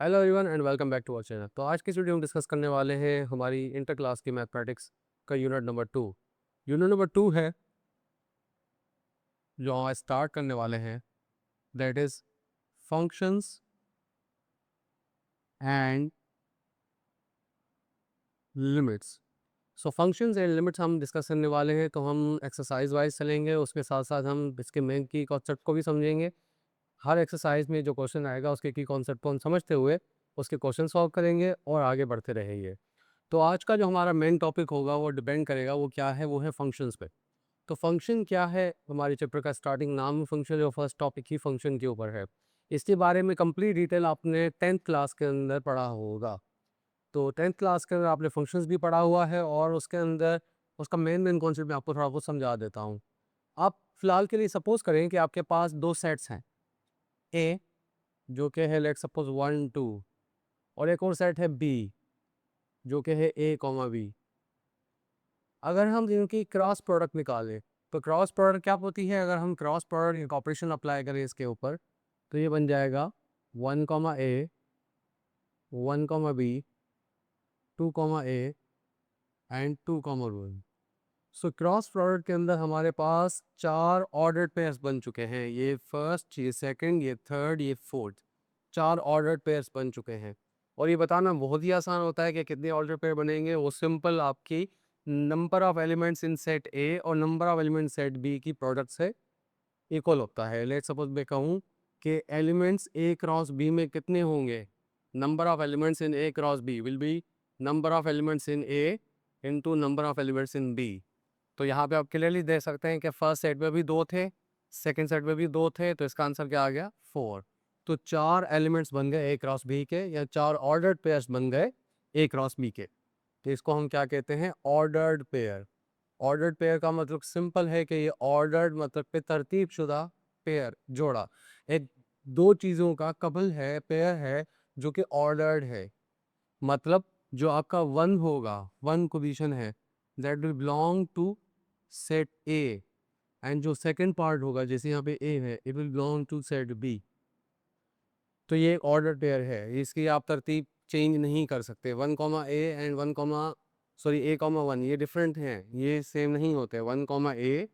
Hello everyone and welcome back to our channel. तो आज की वीडियो में डिस्कस करने वाले हैं हमारी इंटर क्लास की मैथमेटिक्स का यूनिट नंबर 2। यूनिट नंबर 2 है जो आज स्टार्ट करने वाले हैं, that is functions and limits. So functions and limits हम डिस्कस करने वाले हैं, तो हम एक्सरसाइज वाइज चलेंगे, उसके साथ साथ हम इसके मेन की कॉन्सेप्ट को भी समझेंगे। हर एक्सरसाइज में जो क्वेश्चन आएगा उसके की कॉन्सेप्ट को हम समझते हुए उसके क्वेश्चन सॉल्व करेंगे और आगे बढ़ते रहेंगे। तो आज का जो हमारा मेन टॉपिक होगा वो डिपेंड करेगा वो क्या है, वो है फंक्शंस पे। तो फंक्शन क्या है, हमारे चैप्टर का स्टार्टिंग नाम फंक्शन जो फर्स्ट टॉपिक ही फंक्शन के ऊपर है। इसके बारे में कंप्लीट डिटेल आपने 10th क्लास के अंदर पढ़ा होगा। तो 10th क्लास के अंदर आपने फंक्शंस भी पढ़ा हुआ है और उसके अंदर उसका मेन मेन कॉन्सेप्ट मैं आपको थोड़ा बहुत समझा देता हूँ। आप फिलहाल के लिए सपोज करें कि आपके पास दो सेट्स हैं, ए जो कि है लेट सपोज 1 2, और एक और सेट है बी जो कि है A, B। अगर हम इनकी क्रॉस प्रोडक्ट निकालें तो क्रॉस प्रोडक्ट क्या होती है, अगर हम क्रॉस प्रोडक्ट एक ऑपरेशन अप्लाई करें इसके ऊपर तो ये बन जाएगा 1, A 1, B 2, A and 2, 1। So cross product के अंदर हमारे पास चार ऑर्डर्ड पेयर्स बन चुके हैं। ये फर्स्ट, ये सेकंड, ये थर्ड, ये फोर्थ, चार ऑर्डर्ड पेयर्स बन चुके हैं। और ये बताना बहुत ही आसान होता है कि कितने ऑर्डर पेयर बनेंगे। वो सिंपल आपकी number of elements in set A और number of elements set B की प्रोडक्ट से इक्वल होता है। लेट सपोज मैं कहूँ कि एलिमेंट्स ए क्रॉस बी में कितने होंगे, number of elements in A cross B will be number of elements in A into number of elements in B. तो यहाँ पे आप क्लियरली देख सकते हैं कि फर्स्ट सेट में भी दो थे, सेकंड सेट में भी दो थे, तो इसका आंसर क्या आ गया 4। तो चार एलिमेंट्स बन गए ए क्रॉस बी के, या चार ऑर्डर्ड पेयर्स बन गए ए क्रॉस बी के। तो इसको हम क्या कहते हैं, ऑर्डर्ड पेयर। ऑर्डर्ड पेयर का मतलब सिंपल है कि ये ऑर्डर्ड मतलब पे तरतीब शुदा पेयर, जोड़ा। एक दो चीज़ों का कपल है, पेयर है जो कि ऑर्डर्ड है। मतलब जो आपका वन होगा, वन पोजीशन है, that will belong to set A, and जो सेकंड पार्ट होगा जैसे यहाँ पे ए है, it will belong to set B. तो ये एक ऑर्डर पेयर है, इसकी आप तरतीब चेंज नहीं कर सकते। 1, A एंड 1, ये डिफरेंट हैं, ये सेम नहीं होते। 1, A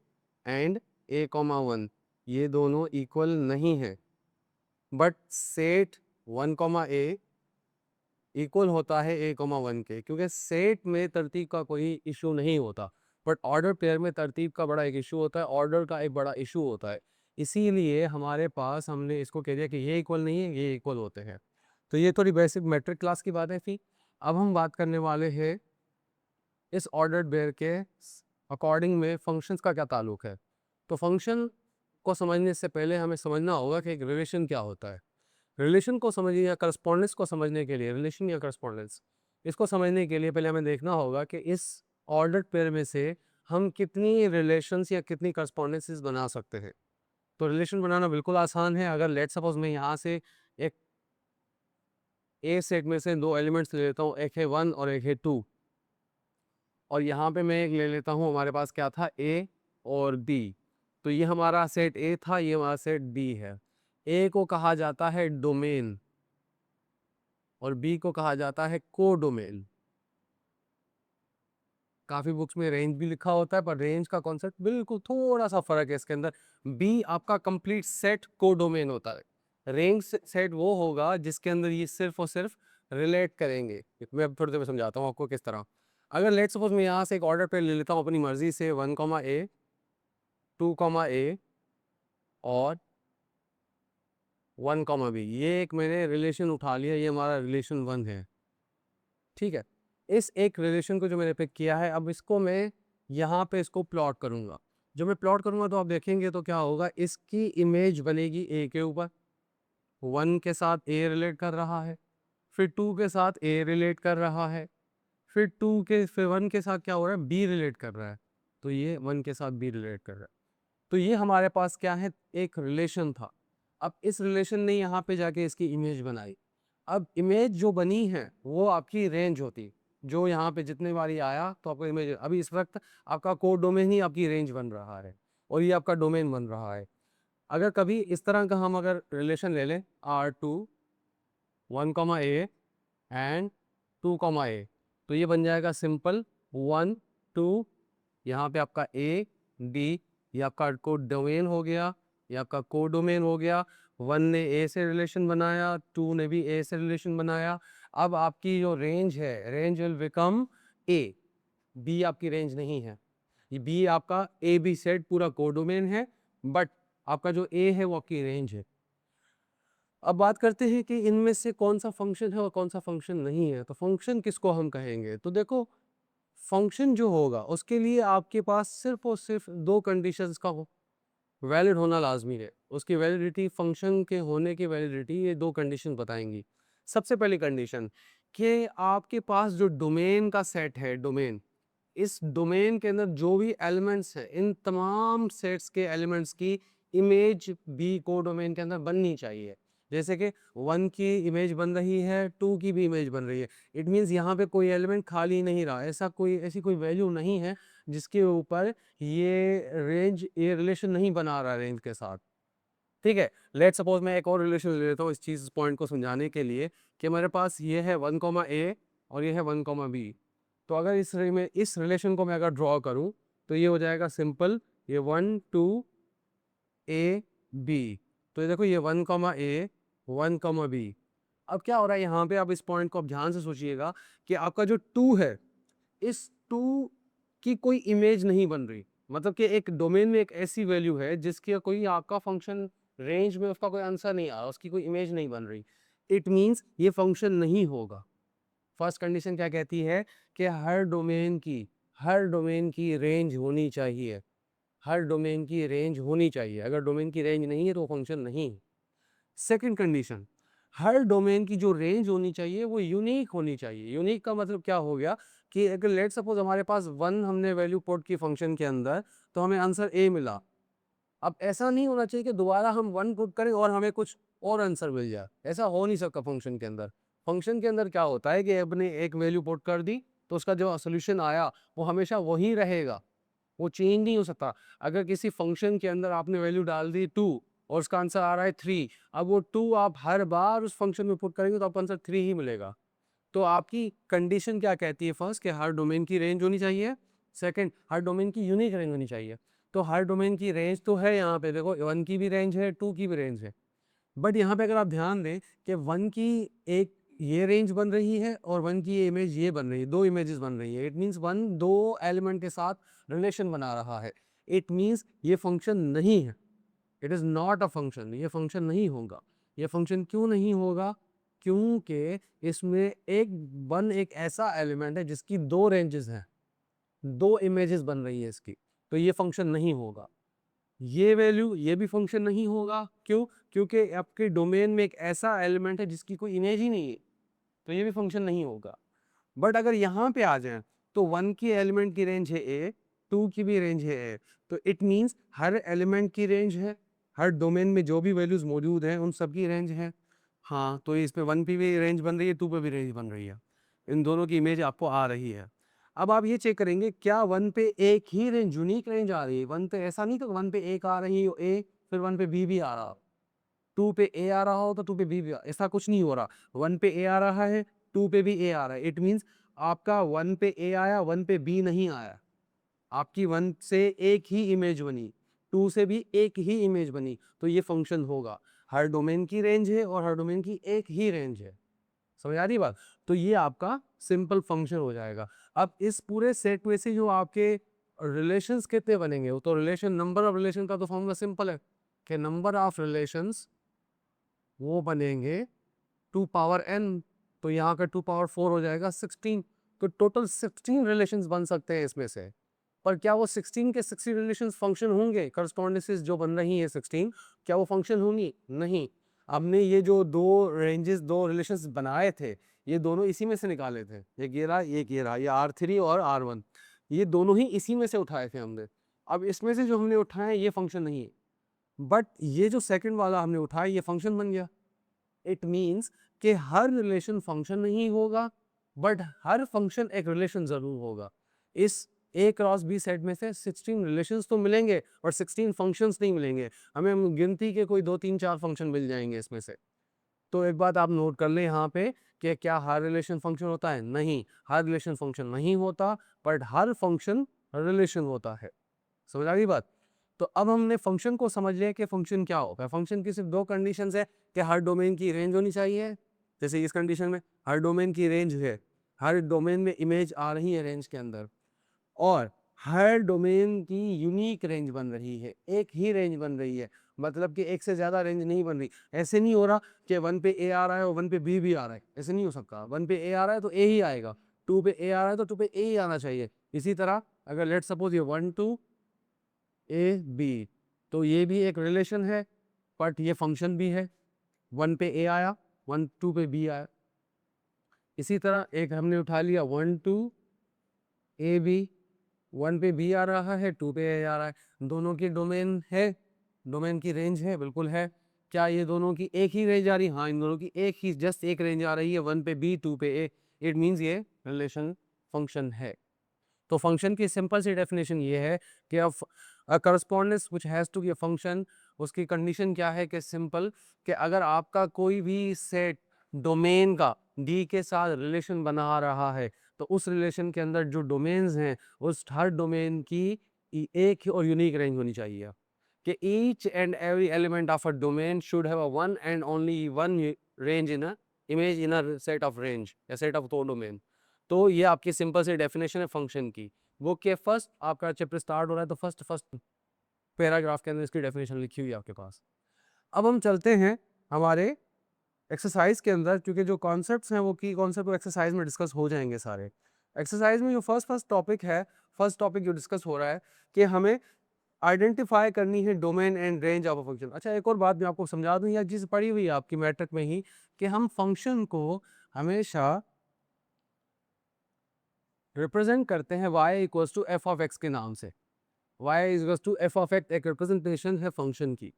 एंड A, 1 ये दोनों इक्वल नहीं है। बट सेट 1, A इक्वल होता है A, 1 के, क्योंकि सेट में तरतीब का कोई इशू नहीं होता। बट ऑर्डर पेयर में तरतीब का बड़ा एक इशू होता है, ऑर्डर का एक बड़ा इशू होता है। इसीलिए हमारे पास हमने इसको कह दिया कि ये इक्वल नहीं है, ये इक्वल होते हैं। तो ये थोड़ी बेसिक मैट्रिक क्लास की बात है थी। अब हम बात करने वाले हैं इस ऑर्डर्ड पेयर के अकॉर्डिंग में फंक्शंस का क्या ताल्लुक है। तो फंक्शन को समझने से पहले हमें समझना होगा कि एक रिलेशन क्या होता है। रिलेशन को समझने या करस्पॉन्डेंस को समझने के लिए, रिलेशन या करस्पॉन्डेंस, इसको समझने के लिए पहले हमें देखना होगा कि इस ऑर्डर्ड पेयर में से हम कितनी रिलेशंस या कितनी करस्पॉन्डेंसेस बना सकते हैं। तो रिलेशन बनाना बिल्कुल आसान है। अगर लेट सपोज मैं यहाँ से एक ए सेट में से दो एलिमेंट्स ले लेता हूँ, एक है 1 और एक है 2, और यहाँ पे मैं एक ले लेता हूँ, हमारे पास क्या था, ए और बी। तो ये हमारा सेट ए था, ये हमारा सेट बी है। ए को कहा जाता है डोमेन और बी को कहा जाता है कोडोमेन। काफ़ी बुक्स में रेंज भी लिखा होता है, पर रेंज का कॉन्सेप्ट बिल्कुल थोड़ा सा फर्क है इसके अंदर। बी आपका कंप्लीट सेट कोडोमेन होता है। रेंज सेट वो होगा जिसके अंदर ये सिर्फ और सिर्फ रिलेट करेंगे। मैं अब थोड़ी देर में समझाता हूँ आपको किस तरह। अगर लेट सपोज मैं यहाँ से एक ऑर्डर पे ले लेता हूँ अपनी मर्जी से, 1, A 2, A और 1, B, ये एक मैंने रिलेशन उठा लिया, ये हमारा रिलेशन 1 है। ठीक है, इस एक रिलेशन को जो मैंने पिक किया है, अब इसको मैं यहाँ पे इसको प्लॉट करूँगा। जब मैं प्लॉट करूँगा तो आप देखेंगे तो क्या होगा, इसकी इमेज बनेगी ए के ऊपर। 1 के साथ ए रिलेट कर रहा है, फिर 2 के साथ ए रिलेट कर रहा है, फिर 1 के साथ क्या हो रहा है, बी रिलेट कर रहा है। तो ये 1 के साथ बी रिलेट कर रहा है। तो ये हमारे पास क्या है, एक रिलेशन था। अब इस रिलेशन ने यहाँ पे जाके इसकी इमेज बनाई। अब इमेज जो बनी है वो आपकी रेंज होती, जो यहाँ पे जितने बारी आया तो आपको इमेज, अभी इस वक्त आपका कोड डोमेन ही आपकी रेंज बन रहा है और ये आपका डोमेन बन रहा है। अगर कभी इस तरह का हम अगर रिलेशन ले लें R2 1 comma a and 2 comma a. तो ये बन जाएगा सिंपल 1 2, यहाँ पे आपका ए बी, ये आपका कोड डोमेन हो गया, ये आपका कोड डोमेन हो गया। 1 ने ए से रिलेशन बनाया, 2 ने भी ए से रिलेशन बनाया। अब आपकी जो रेंज है, range will become A, B आपकी रेंज नहीं है। ये बी आपका ए बी सेट पूरा कोड डोमेन है, बट आपका जो ए है वो आपकी रेंज है। अब बात करते हैं कि इनमें से कौन सा फंक्शन है और कौन सा फंक्शन नहीं है। तो फंक्शन किसको हम कहेंगे? तो देखो, फंक्शन जो होगा उसके लिए आपके पास सिर्फ और सिर्फ दो कंडीशंस का वैलिड होना लाजमी है। उसकी वैलिडिटी, फंक्शन के होने की वैलिडिटी, ये दो कंडीशन बताएंगी। सबसे पहली कंडीशन कि आपके पास जो डोमेन का सेट है, डोमेन, इस डोमेन के अंदर जो भी एलिमेंट्स हैं, इन तमाम सेट्स के एलिमेंट्स की इमेज भी को डोमेन के अंदर बननी चाहिए। जैसे कि 1 की इमेज बन रही है, 2 की भी इमेज बन रही है। इट मीन्स यहाँ पे कोई एलिमेंट खाली नहीं रहा, ऐसी कोई वैल्यू नहीं है जिसके ऊपर ये रिलेशन नहीं बना रहा रेंज के साथ। ठीक है, लेट सपोज मैं एक और रिलेशन ले लेता हूँ इस चीज पॉइंट को समझाने के लिए कि मेरे पास ये है 1 कॉमा ए और ये है 1 कॉमा बी। तो अगर इस रिलेशन को मैं अगर ड्रॉ करूं तो ये हो जाएगा सिंपल, ये 1 2 ए बी। तो ये देखो, ये 1 कॉमा ए 1 कॉमा बी। अब क्या हो रहा है यहाँ पे, आप इस पॉइंट को आप ध्यान से सोचिएगा कि आपका जो 2 है, इस 2 की कोई इमेज नहीं बन रही। मतलब कि एक डोमेन में एक ऐसी वैल्यू है जिसकी कोई आपका फंक्शन रेंज में उसका कोई आंसर नहीं आ रहा, उसकी कोई इमेज नहीं बन रही। इट मीन्स ये फंक्शन नहीं होगा। फर्स्ट कंडीशन क्या कहती है कि हर डोमेन की रेंज होनी चाहिए, हर डोमेन की रेंज होनी चाहिए। अगर डोमेन की रेंज नहीं है तो फंक्शन नहीं है। सेकंड कंडीशन, हर डोमेन की जो रेंज होनी चाहिए वो यूनिक होनी चाहिए। यूनिक का मतलब क्या हो गया कि अगर लेट सपोज हमारे पास 1 हमने वैल्यू पुट की फंक्शन के अंदर, तो हमें आंसर ए मिला। अब ऐसा नहीं होना चाहिए कि दोबारा हम 1 पुट करें और हमें कुछ और आंसर मिल जाए, ऐसा हो नहीं सकता फंक्शन के अंदर। फंक्शन के अंदर क्या होता है कि आपने एक वैल्यू पुट कर दी तो उसका जो सोल्यूशन आया वो हमेशा वही रहेगा, वो चेंज नहीं हो सकता। अगर किसी फंक्शन के अंदर आपने वैल्यू डाल दी 2 और उसका आंसर आ रहा है 3, अब वो 2 आप हर बार उस फंक्शन में पुट करेंगे तो आपको आंसर 3 ही मिलेगा। तो आपकी कंडीशन क्या कहती है? फर्स्ट, कि हर डोमेन की रेंज होनी चाहिए। सेकंड, हर डोमेन की यूनिक रेंज होनी चाहिए। तो हर डोमेन की रेंज तो है, यहाँ पे देखो 1 की भी रेंज है, 2 की भी रेंज है। बट यहाँ पे अगर आप ध्यान दें कि 1 की एक ये रेंज बन रही है और 1 की इमेज ये बन रही है, दो इमेजेस बन रही है। इट मीन्स 1 दो एलिमेंट के साथ रिलेशन बना रहा है। इट मीन्स ये फंक्शन नहीं है, it is not a function, ये फंक्शन नहीं होगा। ये फंक्शन क्यों नहीं होगा? क्योंकि इसमें एक ऐसा एलिमेंट है जिसकी दो रेंजेस हैं, दो इमेजेस बन रही है इसकी, तो ये फंक्शन नहीं होगा। ये वैल्यू, ये भी फंक्शन नहीं होगा। क्यों? क्योंकि आपके डोमेन में एक ऐसा एलिमेंट है जिसकी कोई इमेज ही नहीं है, तो ये भी फंक्शन नहीं होगा। बट अगर यहाँ पे आ जाए तो 1 की एलिमेंट की रेंज है ए, 2 की भी रेंज है ए। तो इट मीन्स हर एलिमेंट की रेंज है, हर डोमेन में जो भी वैल्यूज मौजूद हैं उन सब की रेंज है। हाँ, तो इसमें 1 पे भी रेंज बन रही है, 2 पे भी रेंज बन रही है, इन दोनों की इमेज आपको आ रही है। अब आप ये चेक करेंगे क्या 1 पे एक ही रेंज, यूनिक रेंज आ रही है? 1 पे ऐसा नहीं कि 1 पे एक आ रही हो ए, फिर 1 पे बी भी आ रहा, 2 पे ए आ रहा हो तो 2 पे बी भी ऐसा कुछ नहीं हो रहा। 1 पे ए आ रहा है, 2 पे भी ए आ रहा है। इट मीन्स आपका 1 पे ए आया, 1 पे बी नहीं आया। आपकी 1 से एक ही इमेज बनी, 2 से भी एक ही इमेज बनी, तो ये फंक्शन होगा। हर डोमेन की रेंज है और हर डोमेन की एक ही रेंज है। समझ आ रही बात? तो ये आपका सिंपल फंक्शन हो जाएगा। अब इस पूरे सेट में से जो आपके रिलेशंस कितने बनेंगे, वो तो रिलेशन, नंबर ऑफ रिलेशन का तो फॉर्मूला सिंपल है कि नंबर ऑफ रिलेशंस वो बनेंगे 2 पावर n। तो यहाँ का 2 पावर 4 हो जाएगा 16। तो टोटल 16 रिलेशंस बन सकते हैं इसमें से। पर क्या वो 16 के 60 रिलेशंस फंक्शन होंगे? करस्पॉन्डेंसेस जो बन रही है 16, क्या वो फंक्शन होंगी? नहीं। हमने ये जो दो रेंजेस, दो रिलेशंस बनाए थे, ये दोनों इसी में से निकाले थे। एक ये रहा, ये R3 और R1, ये दोनों ही इसी में से उठाए थे हमने। अब इसमें से जो हमने उठाए ये फंक्शन नहीं है, बट ये जो सेकंड वाला हमने उठाया ये फंक्शन बन गया। इट मीन्स कि हर रिलेशन फंक्शन नहीं होगा, बट हर फंक्शन एक रिलेशन जरूर होगा। इस ए क्रॉस बी सेट में से 16 रिलेशंस तो मिलेंगे और 16 फंक्शंस नहीं मिलेंगे। हमें गिनती के कोई 2 3 4 फंक्शन मिल जाएंगे इसमें से। तो एक बात आप नोट कर लें यहाँ पे कि क्या हर रिलेशन फंक्शन होता है? नहीं, हर रिलेशन फंक्शन नहीं होता, बट हर फंक्शन रिलेशन होता है। समझ आ गई बात? तो अब हमने फंक्शन को समझ लिया कि फंक्शन क्या होता है। फंक्शन की सिर्फ 2 कंडीशंस है कि हर डोमेन की रेंज होनी चाहिए, जैसे इस कंडीशन में हर डोमेन की रेंज है, हर डोमेन में इमेज आ रही है रेंज के अंदर, और हर डोमेन की यूनिक रेंज बन रही है, एक ही रेंज बन रही है, मतलब कि एक से ज़्यादा रेंज नहीं बन रही। ऐसे नहीं हो रहा कि 1 पे ए आ रहा है और 1 पे बी भी आ रहा है, ऐसे नहीं हो सकता। 1 पे ए आ रहा है तो ए ही आएगा, 2 पे ए आ रहा है तो 2 पे ए ही आना चाहिए। इसी तरह अगर लेट सपोज ये 1 टू ए बी, तो ये भी एक रिलेशन है, बट ये फंक्शन भी है। 1 पे ए आया, 1 2 पे बी आया। इसी तरह एक हमने उठा लिया 1 टू ए बी, 1 पे बी आ रहा है, 2 पे ए आ रहा है। दोनों की डोमेन है, डोमेन की रेंज है, बिल्कुल है। क्या ये दोनों की एक ही रेंज आ रही? हाँ, इन दोनों की एक ही जस्ट एक रेंज आ रही है, 1 पे बी 2 पे ए। इट मीन्स ये रिलेशन फंक्शन है। तो फंक्शन की सिंपल सी डेफिनेशन ये है कि correspondence which has to be a function, उसकी कंडीशन क्या है कि सिंपल, कि अगर आपका कोई भी सेट डोमेन का डी के साथ रिलेशन बना रहा है, तो उस रिलेशन के अंदर जो डोमेन्स हैं, उस हर डोमेन की एक और यूनिक रेंज होनी चाहिए, कि each and every element of a domain should have a one and only one range in a image in a set of range या सेट ऑफ दो डोमेन। तो ये आपकी सिंपल सी डेफिनेशन है फंक्शन की। वो के फर्स्ट आपका चैप्टर स्टार्ट हो रहा है तो फर्स्ट फर्स्ट पैराग्राफ के अंदर इसकी डेफिनेशन लिखी हुई है आपके पास। अब हम चलते हैं हमारे एक्सरसाइज के अंदर, क्योंकि जो कॉन्सेप्ट्स हैं वो की कॉन्सेप्ट एक्सरसाइज में डिस्कस हो जाएंगे सारे। एक्सरसाइज में जो फर्स्ट टॉपिक है, फर्स्ट टॉपिक जो डिस्कस हो रहा है कि हमें आइडेंटिफाई करनी है domain and range of a function. अच्छा, एक और बात मैं आपको समझा दूं, या चीज़ पड़ी हुई है आपकी मैट्रिक में ही, कि हम फंक्शन को हमेशा रिप्रेजेंट करते हैं y equals to F of X के नाम से। y equals to F of X एक रिप्रेजेंटेशन है फंक्शन की।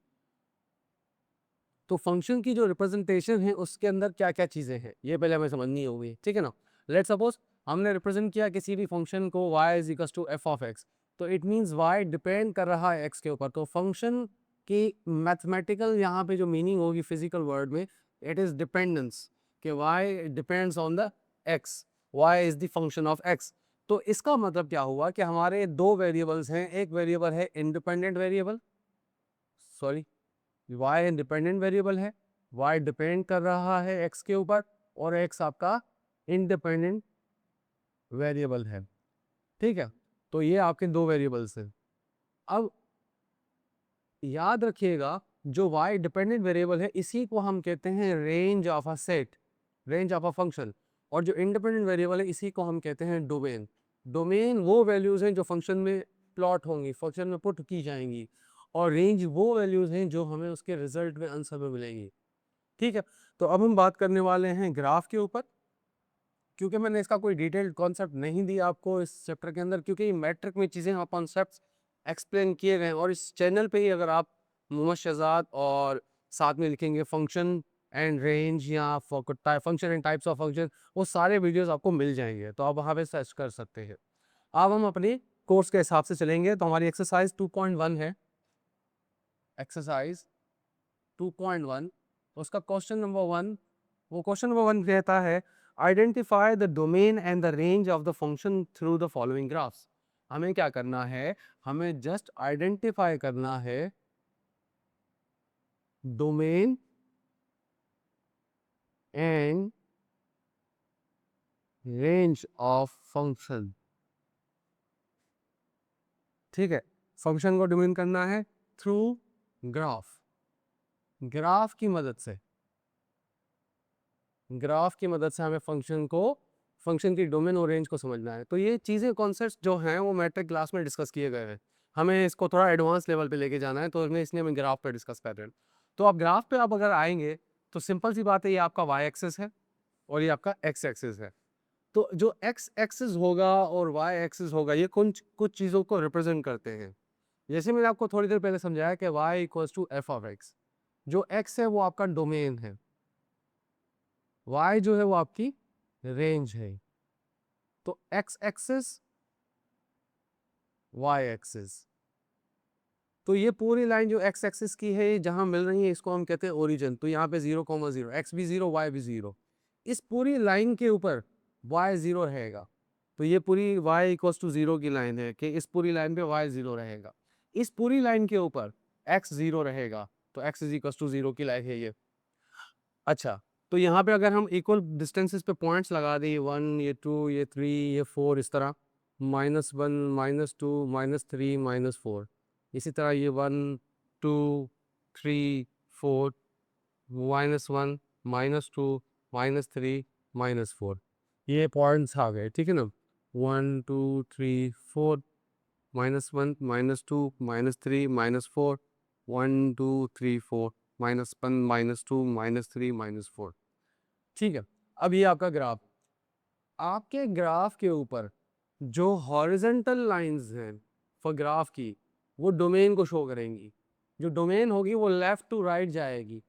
तो फंक्शन की जो रिप्रेजेंटेशन है उसके अंदर क्या क्या चीज़ें हैं ये पहले हमें समझनी होगी, ठीक है ना। लेट सपोज हमने रिप्रेजेंट किया किसी भी फंक्शन को y is equals to F of X, तो इट मीन्स y डिपेंड कर रहा है x के ऊपर। तो फंक्शन की मैथमेटिकल यहाँ पे जो मीनिंग होगी फिजिकल वर्ड में, इट इज डिपेंडेंस, कि y depends on the x, y is the function of x। तो इसका मतलब क्या हुआ कि हमारे दो वेरिएबल्स हैं, एक वेरिएबल है independent variable, sorry y independent variable है, y डिपेंड कर रहा है x के ऊपर, और x आपका इंडिपेंडेंट वेरिएबल है, ठीक है। तो ये आपके दो वेरिएबल्स हैं। अब याद रखिएगा, जो y डिपेंडेंट वेरिएबल है इसी को हम कहते हैं range of a set, range of a function. और जो इंडिपेंडेंट वेरिएबल है इसी को हम कहते हैं डोमेन। डोमेन वो वैल्यूज हैं जो फंक्शन में प्लॉट होंगी, फंक्शन में पुट की जाएंगी, और रेंज वो वैल्यूज हैं जो हमें उसके रिजल्ट में आंसर में मिलेंगी, ठीक है। तो अब हम बात करने वाले हैं ग्राफ के ऊपर, क्योंकि मैंने इसका कोई डिटेल्ड कॉन्सेप्ट नहीं दिया आपको इस चैप्टर के अंदर, क्योंकि मैट्रिक में चीज़ें और कॉन्सेप्ट्स एक्सप्लेन किए गए हैं, और इस चैनल पे ही अगर आप मोहम्मद शहजाद और साथ में लिखेंगे फंक्शन एंड रेंज या function and types of function, वो सारे वीडियोस आपको मिल जाएंगे, तो आप वहाँ पे सर्च कर सकते हैं। अब हम अपने कोर्स के हिसाब से चलेंगे, तो हमारी एक्सरसाइज 2.1 है, एक्सरसाइज 2.1, उसका क्वेश्चन नंबर 1, वो क्वेश्चन नंबर 1 कहता है identify the domain and the range of the function through the following graphs. हमें क्या करना है, हमें जस्ट आइडेंटिफाई करना है domain and range of function, ठीक है। फंक्शन को डोमेन करना है थ्रू ग्राफ, ग्राफ की मदद से, ग्राफ की मदद से हमें फंक्शन को, फंक्शन की डोमेन और रेंज को समझना है। तो ये चीज़ें कॉन्सेप्ट्स जो हैं वो मैट्रिक क्लास में डिस्कस किए गए हैं, हमें इसको थोड़ा एडवांस लेवल पे लेके जाना है, तो हमें इसलिए हम ग्राफ पे डिस्कस कर रहे हैं। तो आप ग्राफ पे आप अगर आएंगे तो सिंपल सी बात है, ये आपका वाई एक्सिस है और ये आपका एक्स एक्सिस है। तो जो एक्स एक्सिस होगा और वाई एक्सिस होगा, ये कुछ कुछ चीज़ों को रिप्रेजेंट करते हैं। जैसे मैंने आपको थोड़ी देर पहले समझाया कि Y equals to F of X, जो एक्स है वो आपका डोमेन है, y जो है वो आपकी रेंज है। तो x एक्सिस, y एक्सिस, तो ये पूरी लाइन जो एक्स एक्सिस की है जहाँ मिल रही है इसको हम कहते हैं ओरिजिन। तो यहाँ पे 0,0 एक्स भी 0 वाई भी 0, इस पूरी लाइन के ऊपर वाई 0 रहेगा। तो ये पूरी वाई इक्वल्स टू 0 की लाइन है कि इस पूरी लाइन पे वाई 0 रहेगा। इस पूरी लाइन के ऊपर एक्स 0 रहेगा, तो एक्स इज इक्वल्स टू 0 की लाइन है ये। अच्छा, तो यहाँ पे अगर हम इक्वल डिस्टेंसेस पे पॉइंट्स लगा दें, 1 ये 2 ये 3 ये 4 इस तरह, -1 -2 -3 -4, इसी तरह ये 1 2 3 4 -1 -2 -3 -4, ये पॉइंट्स आ गए, ठीक है ना। 1 2 3 4 -1 -2 -3 -4 1 2 3 4 -1 -2 -3 -4, ठीक है। अब ये आपका ग्राफ, आपके ग्राफ के ऊपर जो हॉरिजेंटल लाइंस हैं फॉर ग्राफ की, वो डोमेन को शो करेंगी। जो डोमेन होगी वो लेफ्ट टू राइट जाएगी,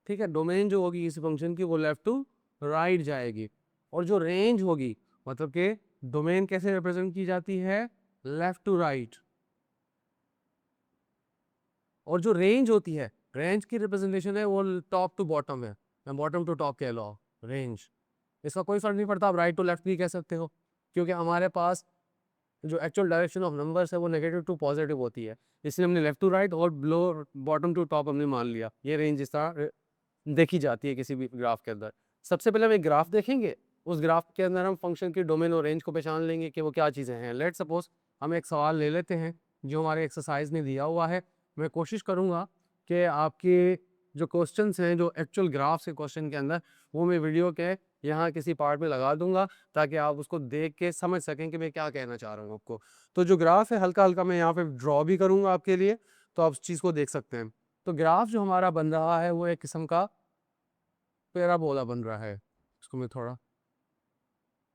ठीक है। डोमेन जो होगी इस फंक्शन की वो लेफ्ट टू राइट जाएगी। और जो रेंज होगी, मतलब कि डोमेन कैसे रिप्रेजेंट की जाती है, लेफ्ट टू राइट। और जो रेंज होती है, रेंज की रिप्रेजेंटेशन है वो टॉप टू बॉटम है, या बॉटम टू टॉप कह लो रेंज। इसका कोई फर्क नहीं पड़ता, आप राइट टू लेफ्ट भी कह सकते हो, क्योंकि हमारे पास जो एक्चुअल डायरेक्शन ऑफ नंबर्स है वो नेगेटिव टू पॉजिटिव होती है, इसलिए हमने लेफ्ट टू राइट और बिलो बॉटम टू टॉप हमने मान लिया। ये रेंज इस तरह देखी जाती है किसी भी ग्राफ के अंदर। सबसे पहले हम एक ग्राफ देखेंगे, उस ग्राफ के अंदर हम फंक्शन की डोमेन और रेंज को पहचान लेंगे कि वो क्या चीज़ें हैं। लेट सपोज हम एक सवाल ले लेते हैं जो हमारे एक्सरसाइज ने दिया हुआ है। मैं कोशिश करूँगा कि आपके जो क्वेश्चंस हैं, जो एक्चुअल ग्राफ्स के क्वेश्चन के अंदर, वो मैं वीडियो के यहाँ किसी पार्ट में लगा दूंगा, ताकि आप उसको देख के समझ सकें कि मैं क्या कहना चाह रहा हूँ आपको। तो जो ग्राफ है हल्का हल्का मैं यहाँ पे ड्रॉ भी करूँगा आपके लिए, तो आप उस चीज़ को देख सकते हैं। तो ग्राफ जो हमारा बन रहा है वो एक किस्म का पैराबोला बन रहा है। इसको मैं थोड़ा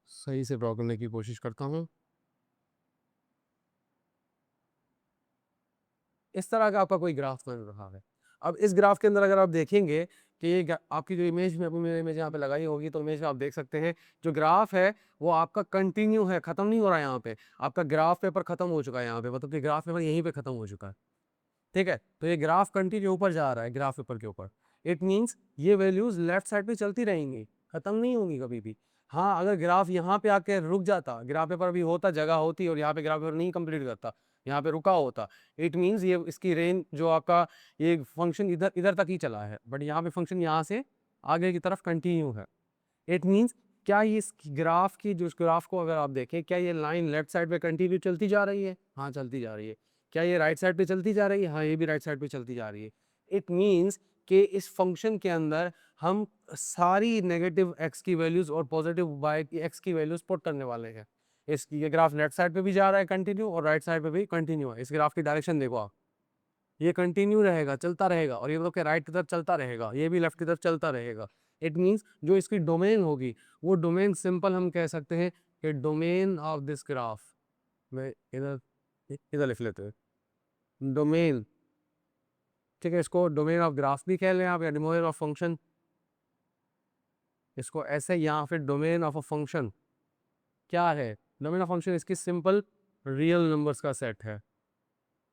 सही से ड्रॉ करने की कोशिश करता हूँ। इस तरह का आपका कोई ग्राफ बन रहा है। अब इस ग्राफ के अंदर अगर आप देखेंगे कि ये आपकी जो इमेज में, मेरे इमेज यहाँ पे लगाई होगी, तो इमेज में आप देख सकते हैं जो ग्राफ है वो आपका कंटिन्यू है, खत्म नहीं हो रहा है। यहाँ पे आपका ग्राफ पेपर खत्म हो चुका है, यहाँ पे मतलब कि ग्राफ पेपर यहीं पे खत्म हो चुका है, ठीक है। तो ये ग्राफ कंटिन्यू ऊपर जा रहा है ग्राफ पेपर के ऊपर। इट मीन्स ये वैल्यूज लेफ्ट साइड पे चलती रहेंगी, खत्म नहीं होंगी कभी भी। हाँ, अगर ग्राफ यहाँ पे आके रुक जाता, ग्राफ पेपर भी होता, जगह होती, और यहाँ पे ग्राफ पेपर नहीं कंप्लीट करता, यहाँ पे रुका होता, इट मीन्स ये इसकी रेंज जो आपका ये फंक्शन इधर इधर तक ही चला है, बट यहाँ पे फंक्शन यहाँ से आगे की तरफ कंटिन्यू है। इट मीन्स क्या ये इस ग्राफ की, जो इस ग्राफ को अगर आप देखें, क्या ये लाइन लेफ्ट साइड पे कंटिन्यू चलती जा रही है? हाँ, चलती जा रही है। क्या ये राइट साइड पे चलती जा रही है? हाँ, ये भी राइट साइड पे चलती जा रही है। इट मीन्स कि इस फंक्शन के अंदर हम सारी नेगेटिव एक्स की वैल्यूज और पॉजिटिव वाई की एक्स की वैल्यूज पुट करने वाले हैं। इसकी ये ग्राफ लेफ्ट साइड पे भी जा रहा है कंटिन्यू, और राइट साइड पे भी कंटिन्यू है। इस ग्राफ की डायरेक्शन देखो आप, ये कंटिन्यू रहेगा, चलता रहेगा, और ये मतलब कि राइट की तरफ चलता रहेगा, ये भी लेफ्ट की तरफ चलता रहेगा। इट मीन्स जो इसकी डोमेन होगी, वो डोमेन सिंपल हम कह सकते हैं कि डोमेन ऑफ दिस ग्राफ, मैं इधर इधर लिख लेते हैं डोमेन, ठीक है। इसको डोमेन ऑफ ग्राफ भी कह लें आप, या डोमेन ऑफ फंक्शन, इसको ऐसे, यहाँ फिर डोमेन ऑफ अ फंक्शन क्या है? डोमेन ऑफ फंक्शन इसकी सिंपल रियल नंबर्स का सेट है।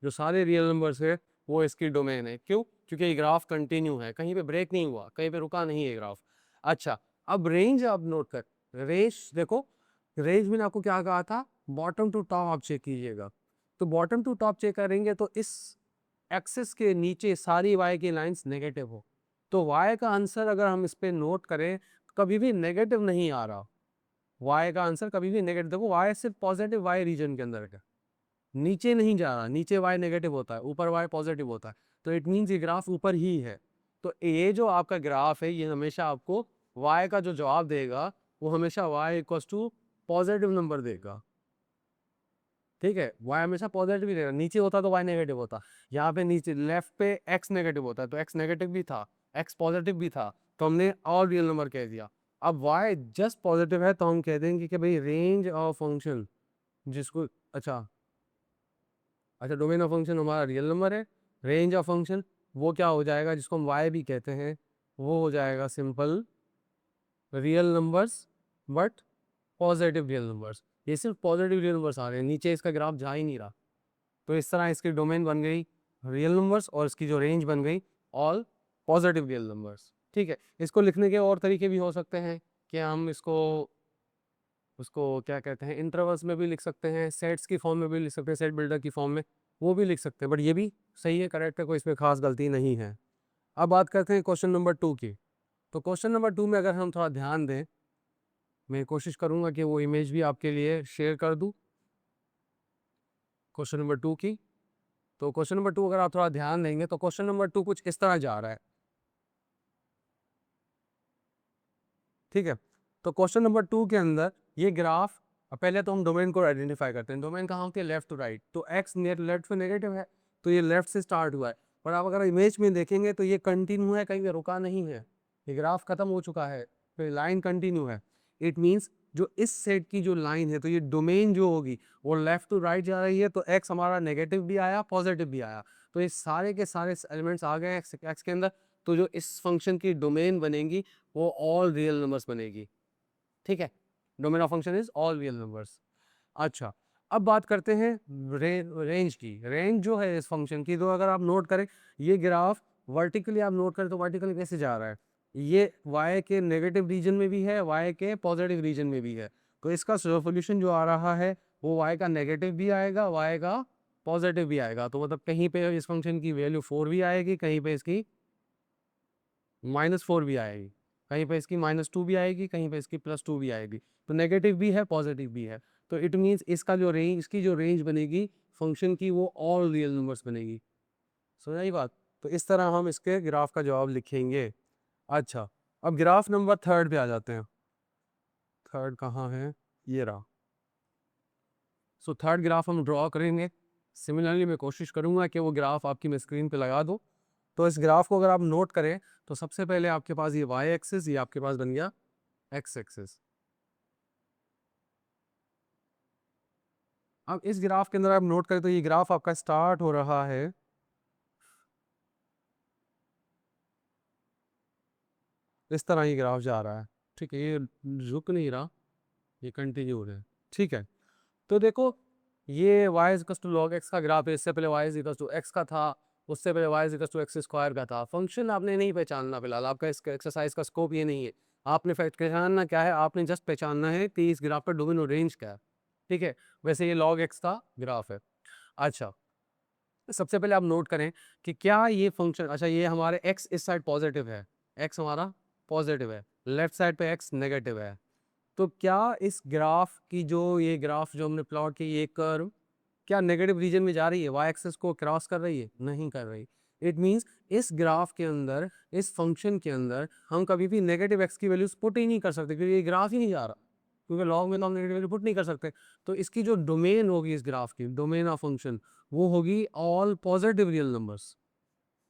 जो सारे रियल नंबर्स है वो इसकी डोमेन है। क्यों? क्योंकि ये ग्राफ कंटिन्यू है, कहीं पे ब्रेक नहीं हुआ, कहीं पे रुका नहीं है ग्राफ। अच्छा, अब रेंज आप नोट कर, रेंज देखो, रेंज मैंने आपको क्या कहा था, बॉटम टू टॉप आप चेक कीजिएगा। तो बॉटम टू टॉप चेक करेंगे तो इस एक्सिस के नीचे सारी वाई की लाइंस नेगेटिव हो, तो वाई का आंसर अगर हम इस पे नोट करें, कभी भी नेगेटिव नहीं आ रहा। वाई का आंसर कभी भी नेगेटिव, देखो वाई सिर्फ पॉजिटिव वाई रीजन के अंदर है, नीचे नहीं जा रहा। नीचे y नेगेटिव होता है, ऊपर y पॉजिटिव होता है, तो इट मीन्स ये ग्राफ ऊपर ही है। तो ये जो आपका ग्राफ है ये हमेशा आपको y का जो जवाब देगा वो हमेशा y equals to positive number देगा, ठीक है। y हमेशा पॉजिटिव ही देगा, नीचे होता तो y नेगेटिव होता। यहाँ पे नीचे लेफ्ट पे x नेगेटिव होता है, तो x नेगेटिव भी था, x पॉजिटिव भी था, तो हमने और रियल नंबर कह दिया। अब y जस्ट पॉजिटिव है, तो हम कह देंगे कि भाई रेंज ऑफ फंक्शन, जिसको अच्छा अच्छा डोमेन ऑफ फंक्शन हमारा रियल नंबर है, रेंज ऑफ फंक्शन वो क्या हो जाएगा, जिसको हम वाई भी कहते हैं, वो हो जाएगा simple real numbers, but positive real numbers. ये सिर्फ पॉजिटिव रियल नंबर्स आ रहे हैं, नीचे इसका ग्राफ जा ही नहीं रहा। तो इस तरह इसकी डोमेन बन गई रियल नंबर्स, और इसकी जो रेंज बन गई ऑल पॉजिटिव रियल नंबर्स। ठीक है, इसको लिखने के और तरीके भी हो सकते हैं कि हम इसको उसको क्या कहते हैं, इंटरवल्स में भी लिख सकते हैं, सेट्स की फॉर्म में भी लिख सकते हैं, सेट बिल्डर की फॉर्म में वो भी लिख सकते हैं, बट ये भी सही है, करेक्ट है, कोई इसमें खास गलती नहीं है। अब बात करते हैं क्वेश्चन नंबर 2 की। तो क्वेश्चन नंबर 2 में अगर हम थोड़ा ध्यान दें, मैं कोशिश करूंगा कि वो इमेज भी आपके लिए शेयर कर दूं क्वेश्चन नंबर 2 की। तो क्वेश्चन नंबर 2 अगर आप थोड़ा ध्यान देंगे तो क्वेश्चन नंबर 2 कुछ इस तरह जा रहा है। ठीक है, तो क्वेश्चन नंबर 2 के अंदर ये ग्राफ, पहले तो हम डोमेन को आइडेंटिफाई करते हैं। डोमेन कहाँ होती है, लेफ्ट टू राइट, तो एक्स लेफ्ट पे नेगेटिव है, तो ये लेफ्ट से स्टार्ट हुआ है। पर आप अगर इमेज में देखेंगे तो ये कंटिन्यू है, कहीं पे रुका नहीं है, ये ग्राफ खत्म हो चुका है, फिर लाइन कंटिन्यू है। इट मीन्स जो इस सेट की जो लाइन है, तो ये डोमेन जो होगी वो लेफ्ट टू राइट जा रही है, तो एक्स हमारा नेगेटिव भी आया, पॉजिटिव भी आया, तो ये सारे के सारे एलिमेंट्स आ गए एक्स के अंदर। तो जो इस फंक्शन की डोमेन बनेगी वो ऑल रियल नंबर्स बनेगी। ठीक है, domain of function is all real numbers. अच्छा, अब बात करते हैं रेंज की। रेंज जो है इस फंक्शन की, तो अगर आप नोट करें ये ग्राफ वर्टिकली आप नोट करें तो वर्टिकली कैसे जा रहा है, ये y के नेगेटिव रीजन में भी है, y के पॉजिटिव रीजन में भी है। तो इसका सोल्यूशन जो आ रहा है वो y का नेगेटिव भी आएगा, y का पॉजिटिव भी आएगा। तो मतलब कहीं पे इस फंक्शन की वैल्यू 4 भी आएगी, कहीं पे इसकी -4 भी आएगी, कहीं पे इसकी -2 भी आएगी, कहीं पे इसकी +2 भी आएगी। तो नेगेटिव भी है, पॉजिटिव भी है। तो इट मीन्स इसका जो रेंज, इसकी जो रेंज बनेगी फंक्शन की, वो ऑल रियल नंबर्स बनेगी। समझ आई बात? तो इस तरह हम इसके ग्राफ का जवाब लिखेंगे। अच्छा, अब ग्राफ नंबर 3 पे आ जाते हैं। थर्ड कहाँ है, ये रहा। सो थर्ड ग्राफ हम ड्रॉ करेंगे। सिमिलरली मैं कोशिश करूंगा कि वो ग्राफ आपकी मैं स्क्रीन पे लगा दूं। तो इस ग्राफ को अगर आप नोट करें तो सबसे पहले आपके पास ये y एक्सिस, ये आपके पास बन गया x एक्सिस। अब इस ग्राफ के अंदर आप नोट करें तो ये ग्राफ आपका स्टार्ट हो रहा है, इस तरह ये ग्राफ जा रहा है। ठीक है, ये रुक नहीं रहा, ये कंटिन्यू हो रहा है। ठीक है, तो देखो ये y equal to log x का ग्राफ है, इससे पहले y इक्वल टू x का था, उससे पहले y equal to X square का था। फंक्शन आपने नहीं पहचानना फिलहाल, आपका इस एक्सरसाइज का स्कोप ये नहीं है। आपने पहचानना क्या है, आपने जस्ट पहचानना है कि इस ग्राफ पर डोमेन और रेंज क्या है। ठीक है, वैसे ये लॉग x का ग्राफ है। अच्छा, सबसे पहले आप नोट करें कि क्या ये फंक्शन, अच्छा ये हमारे x इस साइड पॉजिटिव है, x हमारा पॉजिटिव है, लेफ्ट साइड पे x नेगेटिव है। तो क्या इस ग्राफ की जो ये ग्राफ जो हमने प्लॉट की, ये कर्व क्या नेगेटिव रीजन में जा रही है, वाई एक्सिस को क्रॉस कर रही है, नहीं कर रही। इट मींस इस ग्राफ के अंदर, इस फंक्शन के अंदर हम कभी भी नेगेटिव एक्स की वैल्यूज पुट ही नहीं कर सकते, क्योंकि ये ग्राफ ही नहीं जा रहा, क्योंकि लॉग में तो हम नेगेटिव वैल्यू पुट नहीं कर सकते। तो इसकी जो डोमेन होगी इस ग्राफ की, डोमेन ऑफ फंक्शन, वो होगी ऑल पॉजिटिव रियल नंबर्स।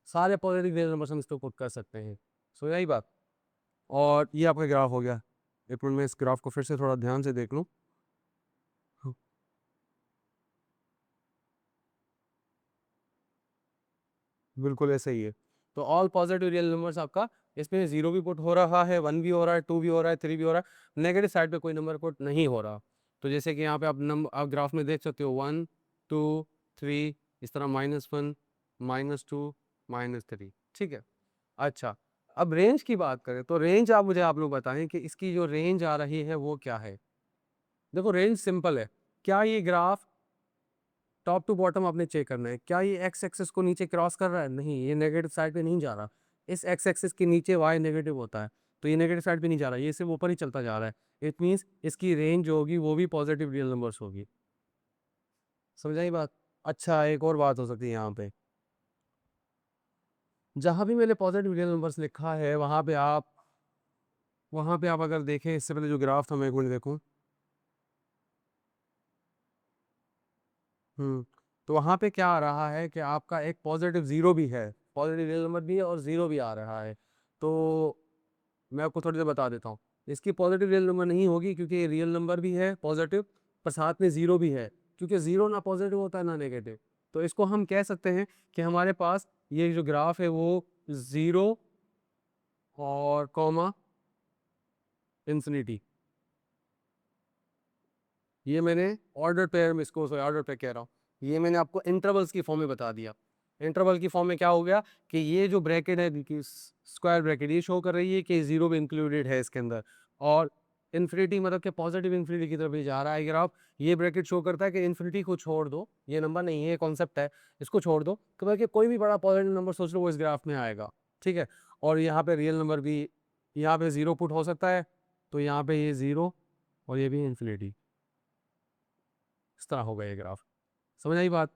सारे पॉजिटिव रियल नंबर्स हम इसको पुट कर सकते हैं। सो यही बात, और ये आपका ग्राफ हो गया। एक मिनट में इस ग्राफ को फिर से थोड़ा ध्यान से देख लूँ। बिल्कुल ऐसा ही है। तो ऑल पॉजिटिव रियल नंबर्स आपका, इसमें 0 भी पुट हो रहा है, 1 भी हो रहा है, 2 भी हो रहा है, 3 भी हो रहा है, नेगेटिव साइड पे कोई नंबर पुट नहीं हो रहा। तो जैसे कि यहाँ पे आप नंबर, आप ग्राफ में देख सकते हो 1 2 3, इस तरह -1 -2 -3। ठीक है, अच्छा, अब रेंज की बात करें तो रेंज आप मुझे, आप लोग बताएं कि इसकी जो रेंज आ रही है वो क्या है। देखो रेंज सिंपल है, क्या ये ग्राफ टॉप टू बॉटम आपने चेक करना है, क्या ये एक्स एक्सिस को नीचे क्रॉस कर रहा है, नहीं, ये नेगेटिव साइड पे नहीं जा रहा। इस एक्स एक्सिस के नीचे वाई नेगेटिव होता है, तो ये नेगेटिव साइड पे नहीं जा रहा, ये सिर्फ ऊपर ही चलता जा रहा है। इट मीन्स इसकी रेंज जो होगी वो भी पॉजिटिव रियल नंबर्स होगी। समझाई बात? अच्छा, एक और बात हो सकती है यहाँ पे, जहाँ भी मैंने पॉजिटिव रियल नंबर्स लिखा है वहाँ पे आप अगर देखें, इससे पहले जो ग्राफ था मैं एक मिनट देखूँ। तो वहाँ पे क्या आ रहा है कि आपका एक पॉजिटिव ज़ीरो भी है, पॉजिटिव रियल नंबर भी है और ज़ीरो भी आ रहा है। तो मैं आपको थोड़ी देर बता देता हूँ, इसकी पॉजिटिव रियल नंबर नहीं होगी क्योंकि ये रियल नंबर भी है पॉजिटिव, पर साथ में ज़ीरो भी है, क्योंकि ज़ीरो ना पॉजिटिव होता है ना नेगेटिव। तो इसको हम कह सकते हैं कि हमारे पास ये जो ग्राफ है वो ज़ीरो और कॉमा इंफिनिटी, ये मैंने ऑर्डर पेयर में, इसको ऑर्डर पे कह रहा हूँ, ये मैंने आपको इंटरवल्स की फॉर्म में बता दिया। इंटरवल की फॉर्म में क्या हो गया कि ये जो ब्रैकेट है स्क्वायर ब्रैकेट ये शो कर रही है कि जीरो भी इंक्लूडेड है इसके अंदर, और इन्फिनिटी मतलब कि पॉजिटिव इन्फिनिटी की तरफ ही जा रहा है ग्राफ। ये ब्रैकेट शो करता है कि इन्फिनिटी को छोड़ दो, ये नंबर नहीं है, ये कॉन्सेप्ट है, इसको छोड़ दो कि कोई भी बड़ा पॉजिटिव नंबर सोच लो वो इस ग्राफ में आएगा, ठीक है। और यहाँ पे रियल नंबर भी, यहाँ पे जीरो पुट हो सकता है, तो यहाँ पे ये जीरो और ये भी इन्फिनिटी, इस तरह होगा ये ग्राफ। समझ आई बात?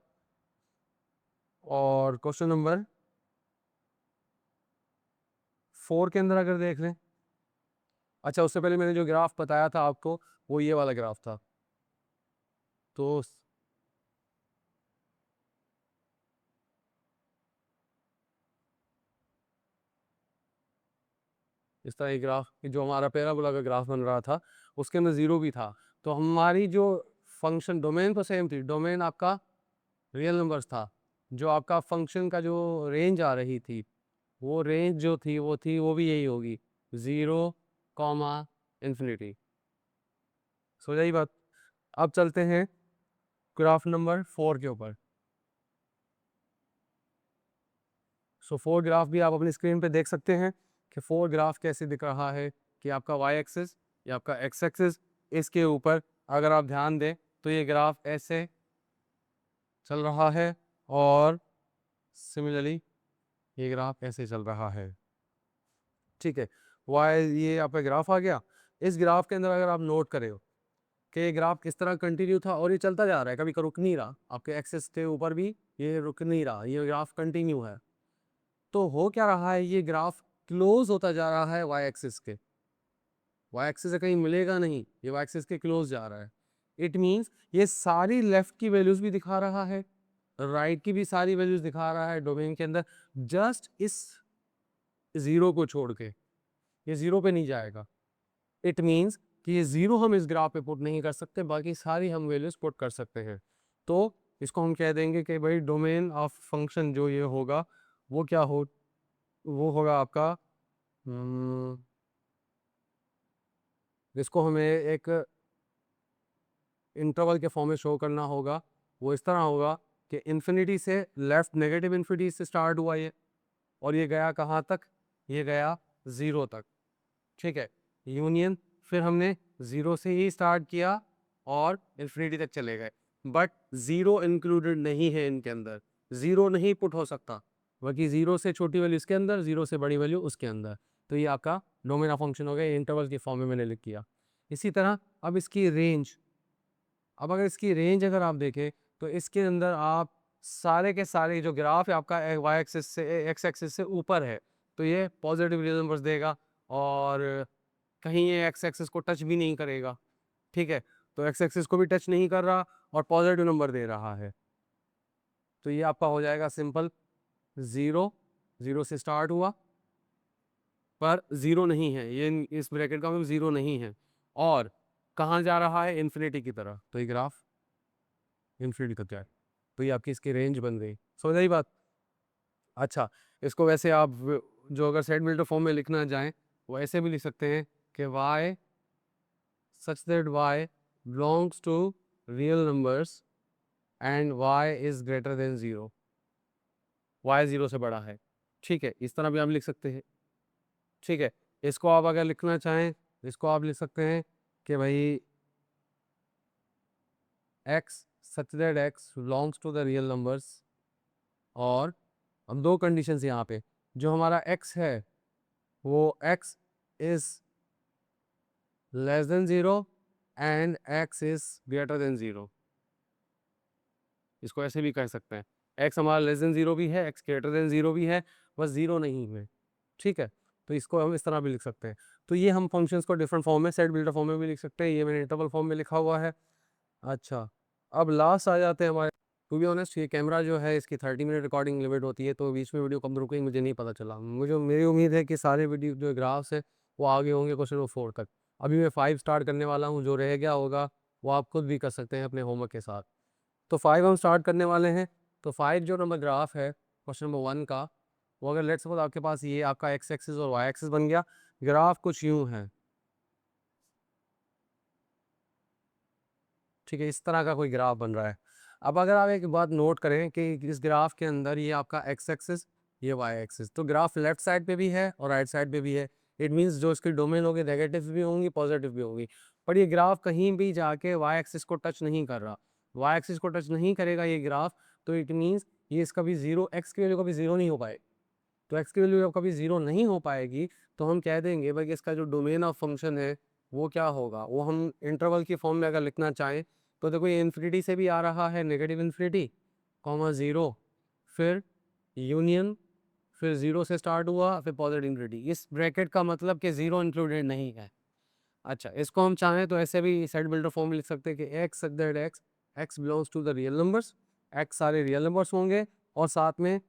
और क्वेश्चन नंबर 4 के अंदर अगर देख लें, अच्छा उससे पहले मैंने जो ग्राफ बताया था आपको वो ये वाला ग्राफ था, तो इस तरह एक ग्राफ जो हमारा पैराबोला का ग्राफ बन रहा था उसके अंदर जीरो भी था, तो हमारी जो फंक्शन डोमेन तो सेम थी, डोमेन आपका रियल नंबर्स था, जो आपका फंक्शन का जो रेंज आ रही थी वो रेंज जो थी वो भी यही होगी, ज़ीरो कॉमा इन्फिनिटी। सो यही बात। अब चलते हैं ग्राफ नंबर 4 के ऊपर। सो 4 ग्राफ भी आप अपनी स्क्रीन पे देख सकते हैं कि 4 ग्राफ कैसे दिख रहा है कि आपका वाई एक्सिस या आपका एक्स एक्सिस, इसके ऊपर अगर आप ध्यान दें तो ये ग्राफ ऐसे चल रहा है, और सिमिलरली ये ग्राफ ऐसे चल रहा है, ठीक है। वाई ये आपका ग्राफ आ गया। इस ग्राफ के अंदर अगर आप नोट करें हो कि ये ग्राफ किस तरह कंटिन्यू था और ये चलता जा रहा है, कभी का रुक नहीं रहा, आपके एक्सिस के ऊपर भी ये रुक नहीं रहा, ये ग्राफ कंटिन्यू है। तो हो क्या रहा है, ये ग्राफ क्लोज होता जा रहा है वाई एक्सिस के, वाई एक्सिस से कहीं मिलेगा नहीं, ये वाई एक्सिस के क्लोज जा रहा है। इट मीन्स ये सारी लेफ्ट की वैल्यूज भी दिखा रहा है, राइट की भी सारी वैल्यूज दिखा रहा है डोमेन के अंदर, जस्ट इस जीरो को छोड़ के, ये जीरो पे नहीं जाएगा। इट मीन्स कि ये जीरो हम इस ग्राफ पे पुट नहीं कर सकते, बाकी सारी हम वैल्यूज पुट कर सकते हैं। तो इसको हम कह देंगे कि भाई डोमेन ऑफ फंक्शन जो ये होगा वो क्या हो, वो होगा आपका इसको हमें एक इंटरवल के फॉर्म में शो करना होगा। वो इस तरह होगा कि इन्फिनिटी से लेफ्ट नेगेटिव इन्फिनिटी से स्टार्ट हुआ ये, और ये गया कहाँ तक, ये गया ज़ीरो तक, ठीक है। यूनियन फिर हमने ज़ीरो से ही स्टार्ट किया और इन्फिनिटी तक चले गए, बट ज़ीरो इंक्लूडेड नहीं है इनके अंदर, ज़ीरो नहीं पुट हो सकता, बाकी ज़ीरो से छोटी वैल्यू इसके अंदर, ज़ीरो से बड़ी वैल्यू उसके अंदर। तो ये आपका डोमेन ऑफ फंक्शन हो गया, इंटरवल के फॉर्म में मैंने लिख किया। इसी तरह अब इसकी रेंज, अब अगर इसकी रेंज अगर आप देखें तो इसके अंदर आप सारे के सारे जो ग्राफ है आपका वाई एक्सिस से एक्स एक्सिस से ऊपर है, तो ये पॉजिटिव रियल नंबर्स देगा, और कहीं ये एक्स एक्सिस को टच भी नहीं करेगा, ठीक है। तो एक्स एक्सिस को भी टच नहीं कर रहा और पॉजिटिव नंबर दे रहा है, तो ये आपका हो जाएगा सिंपल ज़ीरो, ज़ीरो से स्टार्ट हुआ पर ज़ीरो नहीं है, ये इस ब्रैकेट का मतलब ज़ीरो नहीं है, और कहाँ जा रहा है, इन्फिनिटी की तरफ, तो ये ग्राफ इन्फिनिटी तक जाए, तो ये आपकी इसकी रेंज बन गई। समझ आई बात? अच्छा, इसको वैसे आप जो अगर सेट बिल्डर फॉर्म में लिखना चाहें वो ऐसे भी लिख सकते हैं कि y such that y belongs to real numbers and y is greater than 0, y 0 से बड़ा है, ठीक है, इस तरह भी आप लिख सकते हैं, ठीक है। इसको आप अगर लिखना चाहें, इसको आप लिख सकते हैं कि भाई x such that x belongs to the real numbers, और हम दो कंडीशंस यहाँ पे, जो हमारा x है वो x is less than 0 and x is greater than 0, इसको ऐसे भी कह सकते हैं, x हमारा लेस देन 0 भी है, x ग्रेटर देन 0 भी है, बस 0 नहीं है, ठीक है। तो इसको हम इस तरह भी लिख सकते हैं। तो ये हम फंक्शंस को डिफरेंट फॉर्म में, सेट बिल्डर फॉर्म में भी लिख सकते हैं, ये मैंने इंटरवल फॉर्म में लिखा हुआ है। अच्छा, अब लास्ट आ जाते हैं हमारे, टू बी ऑनेस्ट ये कैमरा जो है इसकी 30 मिनट रिकॉर्डिंग लिमिट होती है, तो बीच में वीडियो कब रुकेगी मुझे नहीं पता चला। मुझे मेरी उम्मीद है कि सारे वीडियो जो ग्राफ्स है वो आगे होंगे क्वेश्चन नंबर 4 तक। अभी मैं 5 स्टार्ट करने वाला हूँ, जो रह गया होगा वो आप खुद भी कर सकते हैं अपने होमवर्क के साथ। तो 5 हम स्टार्ट करने वाले हैं। तो 5 जो नंबर ग्राफ है क्वेश्चन नंबर 1 का, वो अगर लेट्स सपोज आपके पास ये आपका एक्स एक्सिस और वाई एक्सिस बन गया, ग्राफ कुछ यूँ है, ठीक है, इस तरह का कोई ग्राफ बन रहा है। अब अगर आप एक बात नोट करें कि इस ग्राफ के अंदर ये आपका एक्स एक्सिस, ये वाई एक्सिस, तो ग्राफ लेफ्ट साइड पे भी है और राइट साइड पे भी है। इट मीन्स जो इसकी डोमेन होगी नेगेटिव भी होंगी पॉजिटिव भी होंगी, पर ये ग्राफ कहीं भी जाके वाई एक्सिस को टच नहीं कर रहा। वाई एक्सिस को टच नहीं करेगा ये ग्राफ, तो इट मीन्स ये इसका भी जीरो, एक्स की वैल्यू कभी जीरो नहीं हो पाएगी। तो एक्स की वैल्यू जब कभी जीरो नहीं हो पाएगी तो हम कह देंगे भाई कि इसका जो डोमेन ऑफ फंक्शन है वो क्या होगा। वो हम इंटरवल की फॉर्म में अगर लिखना चाहें तो देखो ये इन्फिनिटी से भी आ रहा है, नेगेटिव इन्फिनिटी कॉमा ज़ीरो, फिर यूनियन, फिर ज़ीरो से स्टार्ट हुआ, फिर पॉजिटिव इन्फिनिटी। इस ब्रैकेट का मतलब कि ज़ीरो इंक्लूडेड नहीं है। अच्छा, इसको हम चाहें तो ऐसे भी सेट बिल्डर फॉर्म में लिख सकते हैं कि X such that X belongs to the real numbers, X सारे रियल नंबर्स होंगे, और साथ में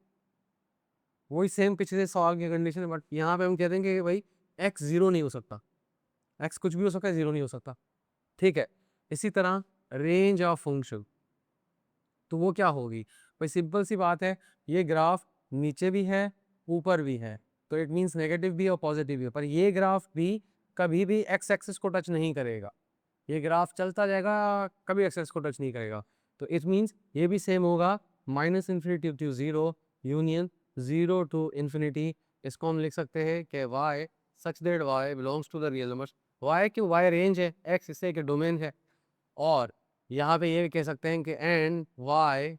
वही सेम पिछले सवाल की कंडीशन है, बट यहाँ पे हम कह देंगे कि भाई एक्स जीरो नहीं हो सकता, एक्स कुछ भी हो सकता है, जीरो नहीं हो सकता। ठीक है, इसी तरह रेंज ऑफ फंक्शन, तो वो क्या होगी भाई, सिंपल सी बात है, ये ग्राफ नीचे भी है ऊपर भी है, तो इट मीन्स नेगेटिव भी और पॉजिटिव भी है, पर ये ग्राफ भी कभी भी एक्स एक्सिस को टच नहीं करेगा। ये ग्राफ चलता जाएगा, कभी एक्स एक्सिस को टच नहीं करेगा। तो इट मीन्स ये भी सेम होगा, minus infinity to zero, union zero to infinity. इसको हम लिख सकते हैं कि Y such that Y belongs to the real numbers. Y क्यों, वाई रेंज है, एक्स इससे एक डोमेन है, और यहाँ पे ये भी कह सकते हैं कि and Y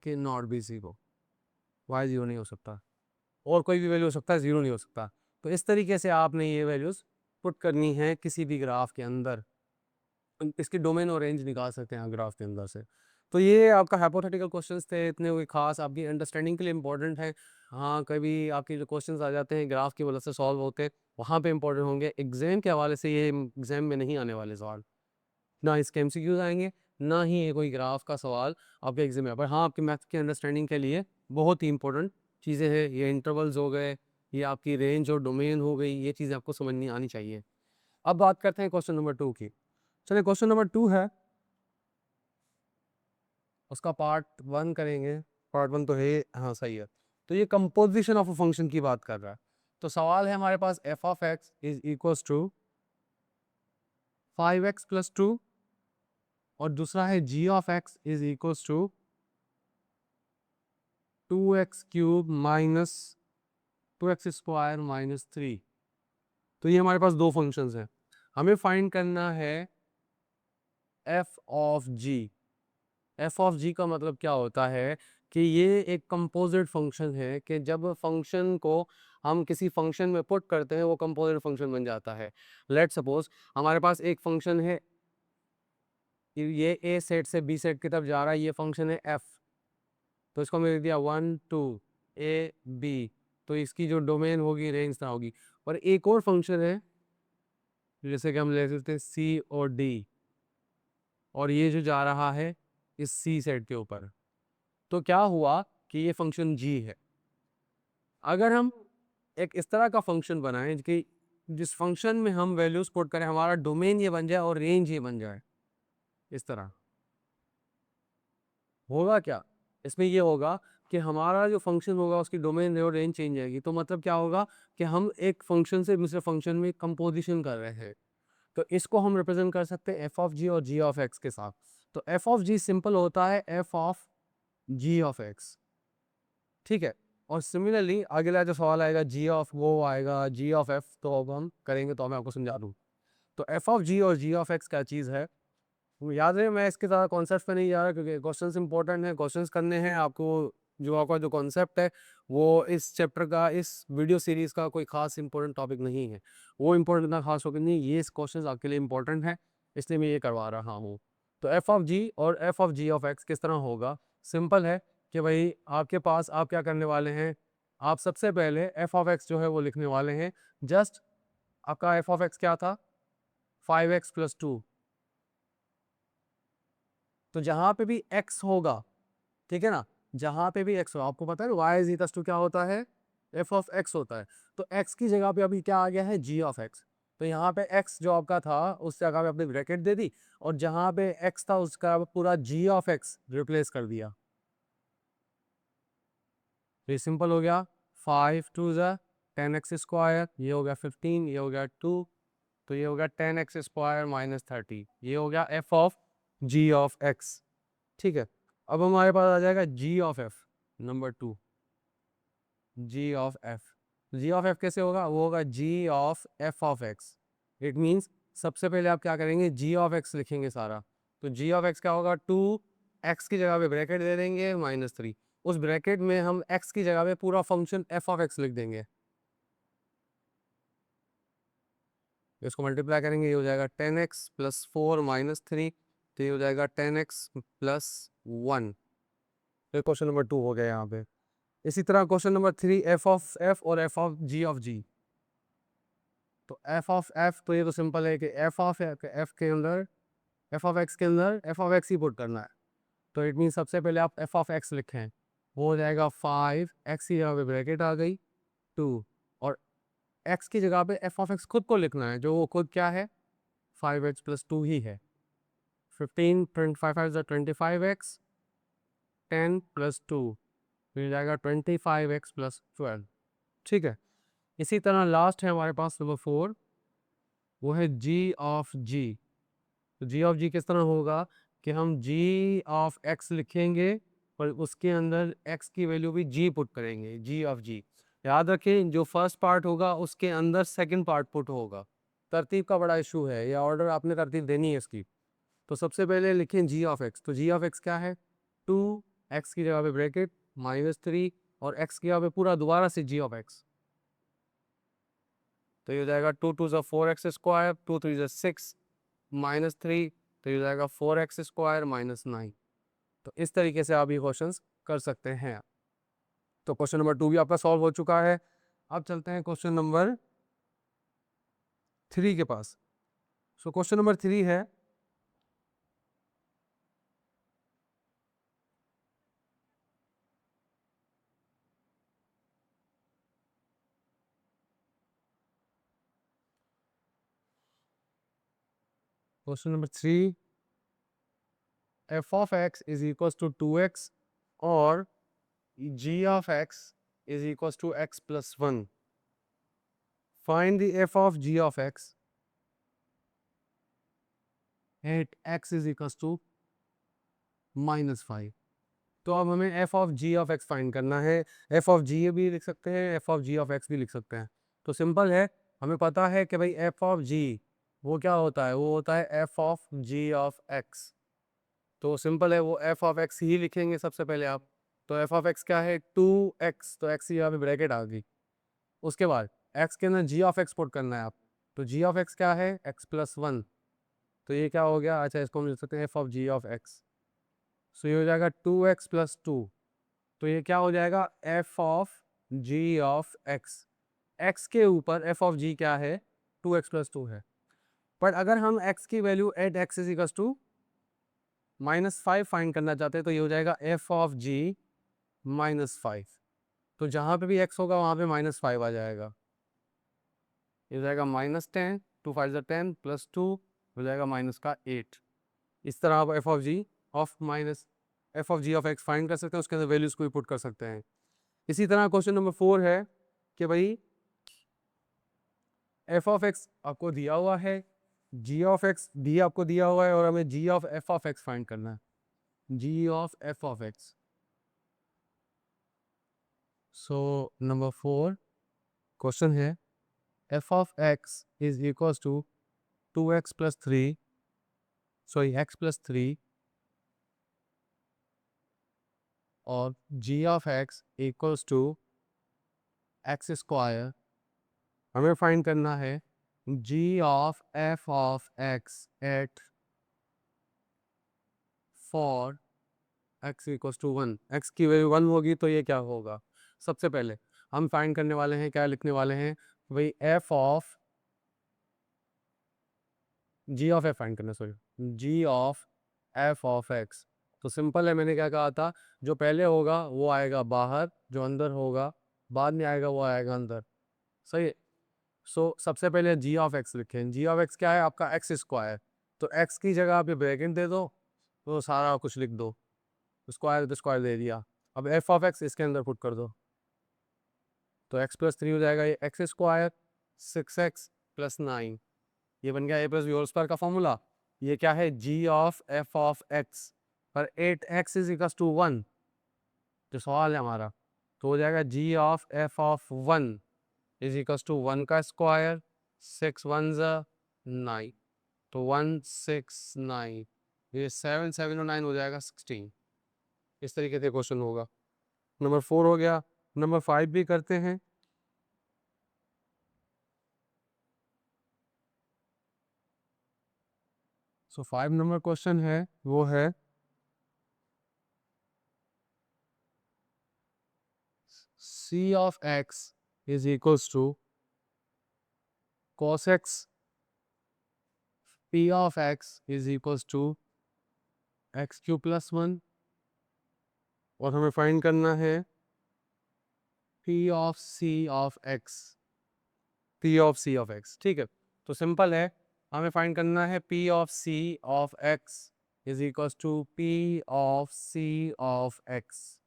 can not be zero, वाई जीरो नहीं हो सकता, और कोई भी वैल्यू हो सकता है, जीरो नहीं हो सकता। तो इस तरीके से आपने ये वैल्यूज पुट करनी है किसी भी ग्राफ के अंदर, इसकी डोमेन और रेंज निकाल सकते हैं ग्राफ के अंदर से। तो ये आपका हाइपोथेटिकल क्वेश्चंस थे, इतने कोई खास आपकी अंडरस्टैंडिंग के लिए इंपॉर्टेंट है। हाँ, कभी आपके जो क्वेश्चंस आ जाते हैं ग्राफ की वजह से सॉल्व होते हैं, वहाँ पे इंपॉर्टेंट होंगे। एग्जाम के हवाले से ये एग्जाम में नहीं आने वाले सवाल, ना इसके एमसीक्यूज आएंगे, ना ही ये कोई ग्राफ का सवाल आपके एग्जाम में। पर हाँ, आपके मैथ की अंडरस्टैंडिंग के लिए बहुत ही इंपॉर्टेंट चीज़ें हैं, ये इंटरवल्स हो गए, ये आपकी रेंज और डोमेन हो गई, ये चीज़ें आपको समझनी आनी चाहिए। अब बात करते हैं क्वेश्चन नंबर 2 की। चलिए, क्वेश्चन नंबर 2 है, उसका पार्ट 1 करेंगे। पार्ट 1 तो है, हाँ सही है। तो ये कंपोजिशन ऑफ अ फंक्शन की बात कर रहा है। तो सवाल है हमारे पास, f of x is equals to 5x plus 2, और दूसरा है g of x is equals to 2x cube minus 2x square minus 3। तो ये हमारे पास दो फंक्शंस हैं, हमें फाइंड करना है F of g. F of g का मतलब क्या होता है कि ये एक कंपोजिट फंक्शन है, कि जब फंक्शन को हम किसी फंक्शन में पुट करते हैं वो कंपोजिट फंक्शन बन जाता है। लेट सपोज हमारे पास एक फंक्शन है, ये ए सेट से बी सेट की तरफ जा रहा है, ये फंक्शन है एफ, तो इसको हमने लिख दिया 1 2 ए बी, तो इसकी जो डोमेन होगी रेंज ना होगी। और एक और फंक्शन है जैसे कि हम ले सकते हैं सी और डी, और ये जो जा रहा है इस सी सेट के ऊपर, तो क्या हुआ कि ये फंक्शन जी है। अगर हम एक इस तरह का फंक्शन बनाएं कि जिस फंक्शन में हम वैल्यूज पुट करें, हमारा डोमेन ये बन जाए और रेंज ये बन जाए, इस तरह होगा क्या, इसमें ये होगा कि हमारा जो फंक्शन होगा उसकी डोमेन और रेंज चेंज आएगी। तो मतलब क्या होगा कि हम एक फंक्शन से दूसरे फंक्शन में कंपोजिशन कर रहे हैं। तो इसको हम रिप्रेजेंट कर सकते हैं एफ ऑफ जी और जी ऑफ एक्स के साथ। तो एफ ऑफ जी सिंपल होता है F of ji of x, ठीक है। और सिमिलरली अगला जो सवाल आएगा जी ऑफ वो आएगा जी ऑफ एफ, तो अब हम करेंगे तो मैं आपको समझा दूँ। तो एफ ऑफ जी और जी ऑफ एक्स क्या चीज़ है, वो याद रहे, मैं इसके ज़्यादा कॉन्सेप्ट पे नहीं जा रहा क्योंकि क्वेश्चंस इंपॉर्टेंट है, क्वेश्चंस करने हैं आपको। जो आपका जो कॉन्सेप्ट है वो इस चैप्टर का, इस वीडियो सीरीज़ का कोई खास इंपॉर्टेंट टॉपिक नहीं है, वो इंपॉर्टेंट इतना खास होकर नहीं, ये क्वेश्चंस आपके लिए इंपॉर्टेंट है, इसलिए मैं ये करवा रहा हूँ। तो एफ ऑफ जी और F of ji of X किस तरह होगा, सिंपल है कि भाई आपके पास आप क्या करने वाले हैं, आप सबसे पहले एफ ऑफ एक्स जो है वो लिखने वाले हैं। जस्ट आपका एफ ऑफ एक्स क्या था, 5x प्लस 2। तो जहां पे भी x होगा, ठीक है ना, जहां पे भी x हो, आपको पता है y इज इक्वल टू क्या होता है, f ऑफ x होता है। तो x की जगह पे अभी क्या आ गया है, g ऑफ x। तो यहाँ पे x जो आपका था उस जगह पे आपने ब्रैकेट दे दी, और जहां पे x था उसका पूरा g ऑफ x रिप्लेस कर दिया। ये सिंपल हो गया, 5 2 ज़ा 10x स्क्वायर, ये हो गया 15, ये हो गया 2, तो ये हो गया 10x² माइनस 30, ये हो गया f of ji of x. ठीक है, अब हमारे पास आ जाएगा g of f, number 2, g of f. G of f कैसे होगा? वो होगा g of f of x. It means सबसे पहले आप क्या करेंगे, जी ऑफ एक्स लिखेंगे सारा। तो जी ऑफ एक्स क्या होगा, 2x की जगह पे ब्रैकेट दे देंगे -3, उस ब्रैकेट में हम x की जगह पे पूरा फंक्शन एफ ऑफ एक्स लिख देंगे। इसको मल्टीप्लाई करेंगे, ये हो जाएगा 10x प्लस 4 माइनस 3, तो ये हो जाएगा 10x प्लस 1। ये क्वेश्चन नंबर 2 हो गया यहाँ पे। इसी तरह question number 3, F of F और एफ ऑफ जी। तो एफ ऑफ एफ, तो ये तो सिंपल है कि एफ ऑफ एफ के अंदर, एफ ऑफ एक्स के अंदर F of x he put करना है। तो इट मीन सबसे पहले आप एफ ऑफ एक्स लिखें, वो हो जाएगा 5, एक्स की जगह पे ब्रैकेट आ गई 2, और एक्स की जगह पे एफ ऑफ एक्स खुद को लिखना है, जो वो खुद क्या है, 5x प्लस 2 ही है। 15 25 5 25x, 10 प्लस 2 मिल जाएगा 25x प्लस 12। ठीक है, इसी तरह लास्ट है हमारे पास नंबर 4, वो है जी ऑफ जी। तो जी ऑफ जी किस तरह होगा कि हम जी ऑफ एक्स लिखेंगे और उसके अंदर एक्स की वैल्यू भी जी पुट करेंगे, जी ऑफ जी। याद रखें, जो फर्स्ट पार्ट होगा उसके अंदर सेकंड पार्ट पुट होगा। तरतीब का बड़ा इशू है, या ऑर्डर आपने तरतीब देनी है इसकी। तो सबसे पहले लिखें जी ऑफ एक्स। तो जी ऑफ एक्स क्या है, 2x की जगह पे ब्रैकेट -3 और x की जगह पे पूरा दोबारा से जी ऑफ एक्स। तो ये हो जाएगा 2 2 4x², 2 3 6 -3, तो ये हो जाएगा 4x² -9। तो इस तरीके से आप ये क्वेश्चंस कर सकते हैं। तो क्वेश्चन नंबर 2 भी आपका सॉल्व हो चुका है। अब चलते हैं क्वेश्चन नंबर 3 के पास। सो क्वेश्चन नंबर 3 है, question number 3, F of x is equal to 2x और g of x is equals to x plus 1. Find the f of g of x at x is equals to -5. तो अब हमें f of g of x find करना है। f of g भी लिख सकते हैं, f of g of x भी लिख सकते हैं। तो सिंपल है, हमें पता है कि भाई f of g वो क्या होता है, वो होता है f of g of x। तो सिंपल है, वो f of x ही लिखेंगे सबसे पहले आप। तो f of x क्या है, 2x, तो x की यहाँ पे ब्रैकेट आ गई। उसके बाद x के अंदर g ऑफ x पुट करना है आप। तो g ऑफ x क्या है, x प्लस 1। तो ये क्या हो गया, अच्छा इसको हम लिख सकते हैं f of g of x। सो ये हो जाएगा 2x प्लस 2। तो ये क्या हो जाएगा, f of g of x। x के ऊपर f ऑफ g क्या है, 2x प्लस 2 है। पर अगर हम x की value at x is equal to -5 find करना चाहते हैं, तो ये हो जाएगा f ऑफ g -5। तो जहाँ पे भी x होगा वहाँ पे -5 आ जाएगा। ये हो जाएगा -10, 2 5 10 प्लस 2 हो जाएगा -8। इस तरह आप F of ji of x find कर सकते हैं, उसके अंदर वैल्यूज को भी पुट कर सकते हैं। इसी तरह क्वेश्चन नंबर 4 है कि भाई एफ ऑफ एक्स आपको दिया हुआ है, जी ऑफ एक्स भी आपको दिया हुआ है, और हमें g of f of x find करना है, g of f of x. So number 4 question है, F of x is equal to 2x plus 3, sorry x plus 3 और g of x equals to x²। हमें find करना है g of f of x at for x equals to 1। x की value 1 होगी तो ये क्या होगा, सबसे पहले हम फाइंड करने वाले हैं, क्या लिखने वाले हैं भाई, f of g of f find करना, sorry g of f of x। तो सिंपल है, मैंने क्या कहा था, जो पहले होगा वो आएगा बाहर, जो अंदर होगा बाद में आएगा वो आएगा अंदर। सही है। सो सबसे पहले जी ऑफ एक्स लिखें। जी ऑफ एक्स क्या है आपका, x²। तो x की जगह आप ब्रैकेट दे दो, तो सारा कुछ लिख दो, स्क्वायर तो स्क्वायर दे दिया। अब एफ ऑफ एक्स इसके अंदर पुट कर दो, तो x प्लस 3 हो जाएगा, ये x² 6x प्लस 9। ये बन गया ए प्लस बी होल स्क्वायर का फॉर्मूला। ये क्या है, g of f of x पर 8x इज इक्वल टू 1, जो सवाल है हमारा, तो हो जाएगा g of f of 1 is equal to 1 का स्क्वायर, 6 1 9, तो 169, ये 7 7 और 9 हो जाएगा 16। इस तरीके से क्वेश्चन होगा। नंबर 4 हो गया। नंबर 5 भी करते हैं। सो 5 नंबर क्वेश्चन है वो है c of x is equals to cos x, p of x is equals to x Q plus 1, और हमें फाइंड करना है p of c of x, p of c of x। ठीक है, तो सिंपल है, हमें फाइंड करना है p of c of x is equals to p of c of x।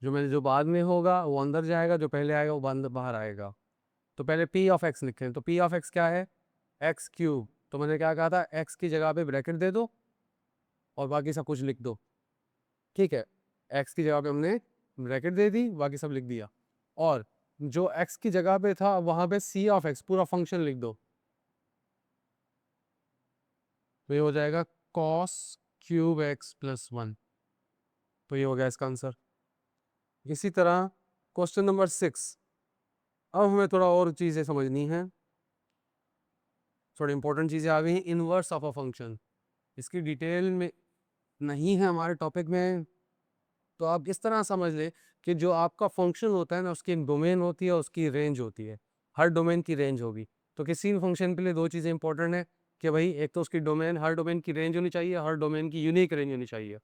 जो बाद में होगा वो अंदर जाएगा, जो पहले आएगा वो बंद बाहर आएगा। तो पहले p ऑफ x लिखें, तो p ऑफ x क्या है, एक्स क्यूब। तो मैंने क्या कहा था, x की जगह पे ब्रैकेट दे दो और बाकी सब कुछ लिख दो। ठीक है, x की जगह पे हमने ब्रैकेट दे दी, बाकी सब लिख दिया। और जो x की जगह पे था वहां पे c ऑफ x पूरा फंक्शन लिख दो, तो ये हो जाएगा cos क्यूब x प्लस 1। तो ये हो गया इसका आंसर। इसी तरह क्वेश्चन नंबर 6, अब हमें थोड़ा और चीज़ें समझनी है, थोड़ी इंपॉर्टेंट चीज़ें आ गई हैं। इनवर्स ऑफ अ फंक्शन, इसकी डिटेल में नहीं है हमारे टॉपिक में, तो आप इस तरह समझ ले कि जो आपका फंक्शन होता है ना, उसकी एक डोमेन होती है, उसकी रेंज होती है, हर डोमेन की रेंज होगी। तो किसी भी फंक्शन के लिए दो चीज़ें इंपॉर्टेंट है कि भाई एक तो उसकी डोमेन, हर डोमेन की रेंज होनी चाहिए, हर डोमेन की यूनिक रेंज होनी चाहिए।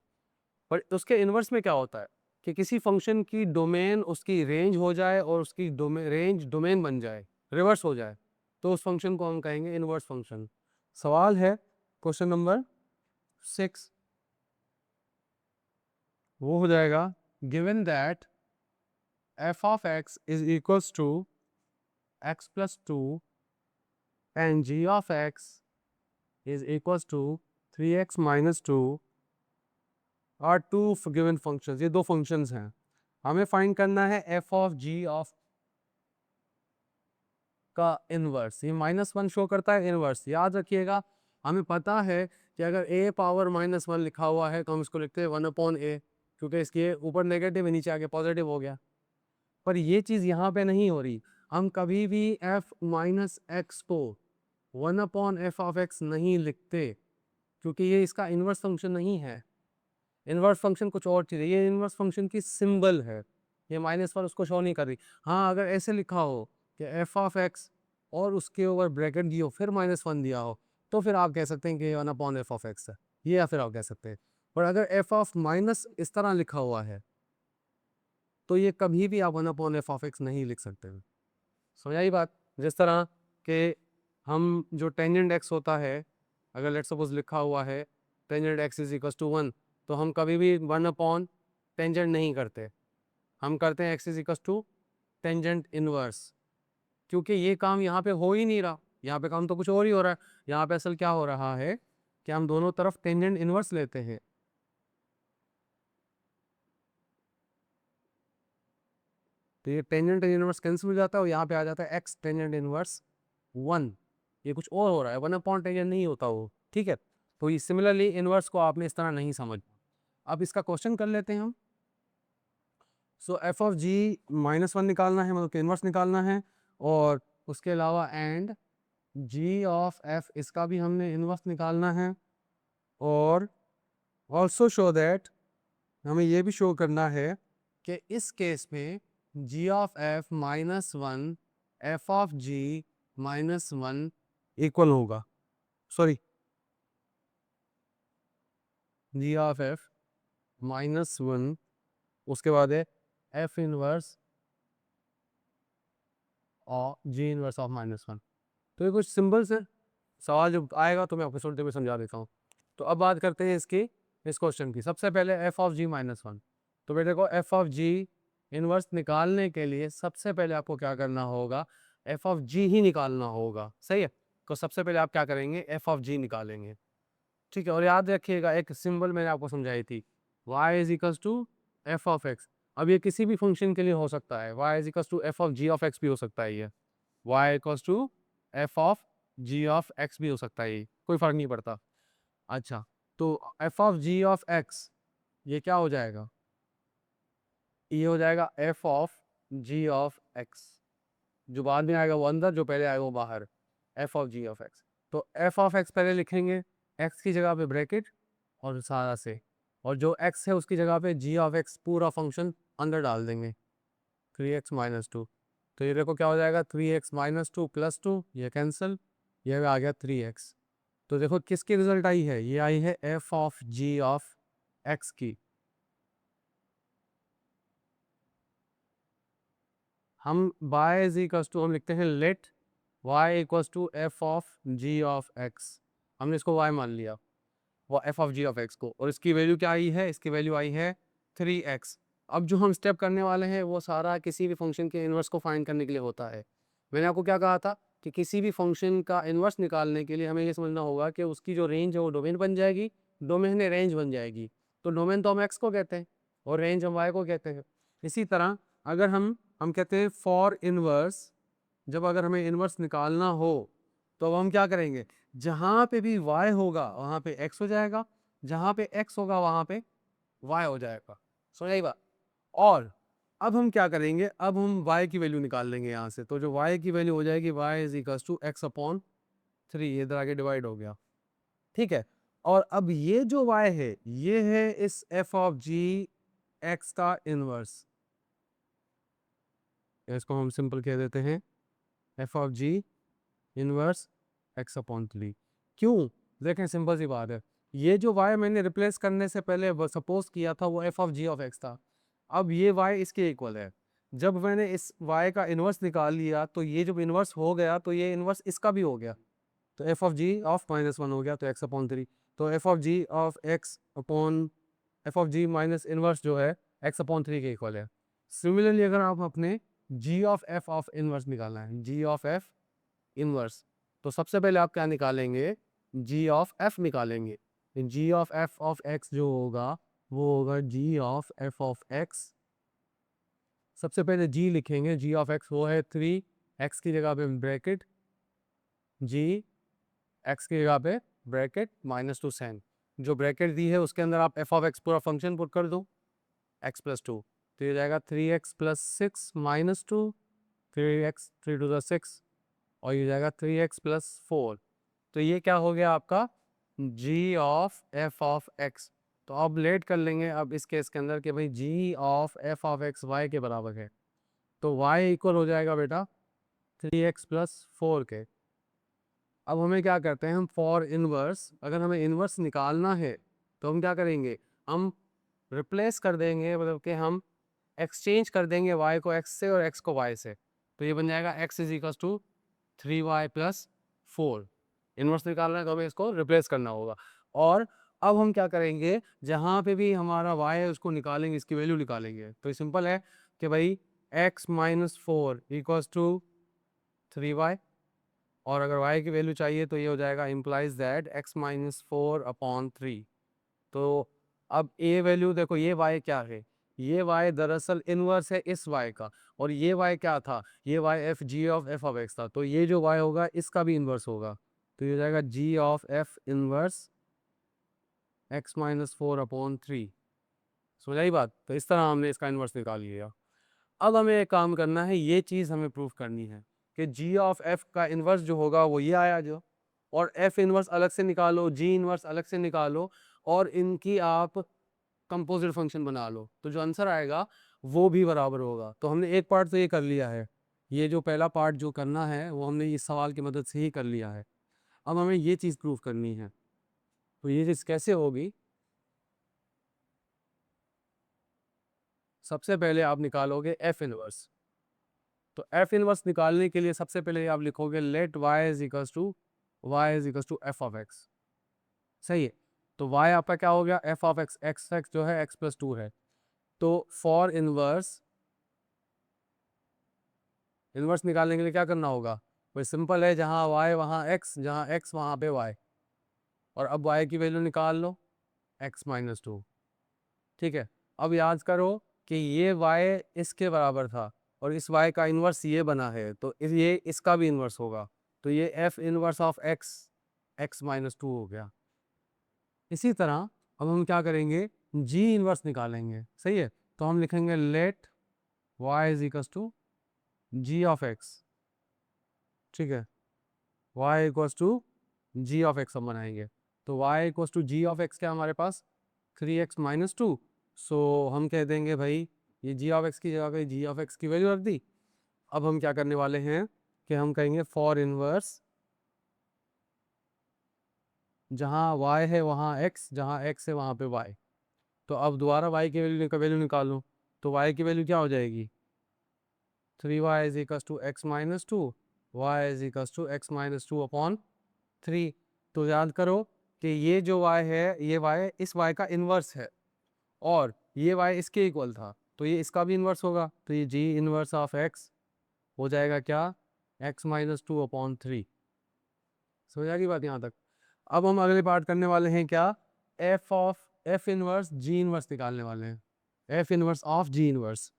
पर उसके इन्वर्स में क्या होता है कि किसी फंक्शन की डोमेन उसकी रेंज हो जाए और उसकी रेंज डोमेन बन जाए, रिवर्स हो जाए, तो उस फंक्शन को हम कहेंगे इन्वर्स फंक्शन। सवाल है क्वेश्चन नंबर 6, वो हो जाएगा given that f of x is equals to x plus 2 and g of x is equals to 3x minus 2 are two given functions। ये दो functions हैं, हमें फाइंड करना है f of g of का इनवर्स। ये -1 शो करता है इनवर्स, याद रखिएगा। हमें पता है कि अगर a पावर -1 लिखा हुआ है तो हम इसको लिखते हैं 1/a, क्योंकि इसके ऊपर नेगेटिव है, नीचे आके पॉजिटिव हो गया। पर ये चीज़ यहाँ पे नहीं हो रही, हम कभी भी f माइनस एक्स को 1/f ऑफ x नहीं लिखते, क्योंकि ये इसका इन्वर्स फंक्शन नहीं है। इन्वर्स फंक्शन कुछ और चीज़ है, ये इन्वर्स फंक्शन की सिंबल है, ये -1 उसको शो नहीं कर रही। हाँ, अगर ऐसे लिखा हो कि f ऑफ x और उसके ऊपर ब्रैकेट दियो फिर -1 दिया हो, तो फिर आप कह सकते हैं कि 1/f ऑफ x है, ये या फिर आप कह सकते हैं। पर अगर f ऑफ माइनस इस तरह लिखा हुआ है, तो ये कभी भी आप 1/f ऑफ x नहीं लिख सकते हैं। समझ आई बात? जिस तरह के हम जो टेंजेंट x होता है, अगर लेट्स सपोज लिखा हुआ है tangent x is equal to 1, तो हम कभी भी 1 टेंजेंट नहीं करते, हम करते हैं x is equal to tangent inverse, क्योंकि ये काम यहाँ पे हो ही नहीं रहा, यहाँ पे काम तो कुछ और ही हो रहा है। यहाँ पे असल क्या हो रहा है कि हम दोनों तरफ टेंजेंट इनवर्स लेते हैं। तो ये टेंजेंट इनवर्स कैंसिल हो जाता है और यहाँ पे आ जाता है x टेंजेंट इनवर्स 1। ये कुछ और हो रहा है, 1 टेंजेंट नहीं होता वो। ठीक है, तो ये सिमिलरली इनवर्स को आपने इस तरह नहीं समझ। अब इसका क्वेश्चन कर लेते हैं हम। सो एफ ऑफ जी -1 निकालना है, मतलब इनवर्स निकालना है, और उसके अलावा एंड जी ऑफ एफ, इसका भी हमने इनवर्स निकालना है। और ऑल्सो शो दैट, हमें ये भी शो करना है कि इस केस में g of f -1 f of g -1 equal होगा, सॉरी, जी ऑफ एफ -1, उसके बाद है एफ इनवर्स और जी इनवर्स ऑफ -1। तो ये कुछ सिंबल्स हैं, सवाल जब आएगा तो मैं आपको थोड़ी देर में समझा देता हूँ। तो अब बात करते हैं इसकी, इस क्वेश्चन की। सबसे पहले एफ ऑफ जी -1, तो बेटे को एफ ऑफ जी इनवर्स निकालने के लिए सबसे पहले आपको क्या करना होगा, एफ ऑफ जी ही निकालना होगा। सही है, तो सबसे पहले आप क्या करेंगे, एफ ऑफ जी निकालेंगे, ठीक है। और याद रखिएगा एक सिंबल मैंने आपको समझाई थी, y is equals to F of X. अब ये किसी भी फंक्शन के लिए हो सकता है, y is equals to F of ji of X भी हो सकता है, ये y equals to F of ji of X भी हो सकता है, ये कोई फर्क नहीं पड़ता। अच्छा, तो F of ji of X ये क्या हो जाएगा, ये हो जाएगा F of ji of X, जो बाद में आएगा वो अंदर, जो पहले आएगा वो बाहर, F of ji of X. तो एफ ऑफ एक्स पहले लिखेंगे, एक्स की जगह पे ब्रैकेट और सारा से, और जो एक्स है उसकी जगह पे जी ऑफ एक्स पूरा फंक्शन अंदर डाल देंगे, 3x माइनस टू। तो ये देखो क्या हो जाएगा, 3x minus two plus two, ये कैंसिल, ये आ गया 3x। तो देखो किसकी रिजल्ट आई है, ये आई है F of ji of X की। हम y इज इक्वल्स टू हम लिखते हैं let y equals to F of ji of X, हमने इसको y मान लिया, वो F of ji of X को, और इसकी वैल्यू क्या आई है, इसकी वैल्यू आई है 3x। अब जो हम स्टेप करने वाले हैं वो सारा किसी भी फंक्शन के इन्वर्स को फाइंड करने के लिए होता है। मैंने आपको क्या कहा था कि किसी भी फंक्शन का इन्वर्स निकालने के लिए हमें ये समझना होगा कि उसकी जो रेंज है वो डोमेन बन जाएगी, डोमेन है रेंज बन जाएगी। तो डोमेन तो हम एक्स को कहते हैं और रेंज हम वाई को कहते हैं। इसी तरह अगर हम कहते हैं फॉर इन्वर्स, जब अगर हमें इन्वर्स निकालना हो तो अब हम क्या करेंगे, जहाँ पे भी y होगा वहाँ पे x हो जाएगा, जहाँ पे x होगा वहाँ पे y हो जाएगा, समझ आई बात। और अब हम क्या करेंगे, अब हम y की वैल्यू निकाल लेंगे यहाँ से, तो जो y की वैल्यू हो जाएगी y is equal to X upon 3, इधर आगे डिवाइड हो गया, ठीक है। और अब ये जो y है ये है इस f ऑफ g x का इनवर्स, इसको हम सिंपल कह देते हैं f of g inverse x upon 3। क्यों, देखें सिंपल सी बात है, ये जो y मैंने रिप्लेस करने से पहले सपोज किया था वो f of g of x था, अब ये y इसके इक्वल है। जब मैंने इस y का इन्वर्स निकाल लिया तो ये जब इन्वर्स हो गया तो ये इन्वर्स इसका भी हो गया, तो f ऑफ g ऑफ -1 हो गया, तो x अपॉन 3। तो f of g of x upon f of g minus inverse जो है x अपॉन 3 के इक्वल है। सिमिलरली अगर आप अपने g of f of inverse निकालना है, g ऑफ f इनवर्स, तो सबसे पहले आप क्या निकालेंगे, g ऑफ f निकालेंगे। g of f of x जो होगा वो होगा g of f of x। सबसे पहले g लिखेंगे, g ऑफ x वो है 3, x की जगह पे ब्रैकेट, g x की जगह पे ब्रैकेट -2 sin, जो ब्रैकेट दी है उसके अंदर आप f ऑफ x पूरा फंक्शन पुट कर दो, x प्लस 2, तो ये जाएगा 3x plus 6 -2, 3x 3 to the 6, और ये जाएगा 3x प्लस 4। तो ये क्या हो गया आपका g of f of x। तो अब लेट कर लेंगे अब इस केस के अंदर कि भाई g of f of x y के बराबर है, तो y इक्वल हो जाएगा बेटा 3x प्लस 4 के। अब हमें क्या करते हैं, हम फॉर इनवर्स, अगर हमें इनवर्स निकालना है तो हम क्या करेंगे, हम रिप्लेस कर देंगे, मतलब कि हम एक्सचेंज कर देंगे y को x से और x को y से, तो ये बन जाएगा x is equal to 3y plus 4। Inverse निकालना है तो हमें इसको रिप्लेस करना होगा। और अब हम क्या करेंगे, जहाँ पे भी हमारा y है उसको निकालेंगे, इसकी वैल्यू निकालेंगे। तो ये सिंपल है कि भाई x minus 4 equals to 3y, और अगर y की वैल्यू चाहिए तो ये हो जाएगा implies that x minus 4 upon 3। तो अब ये वैल्यू देखो, ये y क्या है, ये y दरअसल इनवर्स है इस y का, और ये y क्या था, ये y F g of f of x था, तो ये जो y होगा इसका भी इनवर्स होगा, तो ये हो जाएगा g of f inverse x minus 4 upon 3। समझ आई बात। तो इस तरह हमने इसका इनवर्स निकाल लिया। अब हमें एक काम करना है, ये चीज़ हमें प्रूफ करनी है कि g ऑफ f का इनवर्स जो होगा वो ये आया जो, और f इनवर्स अलग से निकालो, g इनवर्स अलग से निकालो, और इनकी आप कंपोजिट फंक्शन बना लो, तो जो आंसर आएगा वो भी बराबर होगा। तो हमने एक पार्ट तो ये कर लिया है, ये जो पहला पार्ट जो करना है वो हमने इस सवाल की मदद से ही कर लिया है। अब हमें ये चीज़ प्रूफ करनी है, तो ये चीज़ कैसे होगी, सबसे पहले आप निकालोगे एफ इनवर्स। तो एफ इनवर्स निकालने के लिए सबसे पहले आप लिखोगे let Y is equals to F of X, सही है। तो y आपका क्या हो गया, एफ ऑफ एक्स, एक्स जो है x प्लस 2 है। तो फॉर इनवर्स, इनवर्स निकालने के लिए क्या करना होगा, वो सिंपल है, जहाँ y वहाँ x, जहाँ x वहाँ पे y, और अब y की वैल्यू निकाल लो x माइनस टू। ठीक है, अब याद करो कि ये y इसके बराबर था और इस y का इन्वर्स ये बना है, तो ये इसका भी इन्वर्स होगा, तो ये f inverse of x x minus to हो गया। इसी तरह अब हम क्या करेंगे, g इन्वर्स निकालेंगे। सही है, तो हम लिखेंगे let y is equals to g of x। ठीक है, y equals to g of x हम बनाएंगे, तो y equals to g of x क्या हमारे पास 3x माइनस टू। सो हम कह देंगे भाई ये g ऑफ x की जगह पे g ऑफ x की वैल्यू रख दी। अब हम क्या करने वाले हैं कि हम कहेंगे फॉर इनवर्स जहाँ y है वहाँ x, जहाँ x है वहाँ पे y। तो अब दोबारा y की वैल्यू निकालूं, तो y की वैल्यू क्या हो जाएगी 3y is equal to x minus two, Y is equal to x minus two upon 3। तो याद करो कि ये जो y है ये y इस y का इन्वर्स है और ये y इसके इक्वल था, तो ये इसका भी इन्वर्स होगा, तो ये g इन्वर्स ऑफ x हो जाएगा क्या x माइनस टू अपॉन 3। समझ आ गई बात यहाँ तक। अब हम अगले पार्ट करने वाले हैं क्या, f इनवर्स g इनवर्स निकालने वाले हैं, f inverse of g inverse.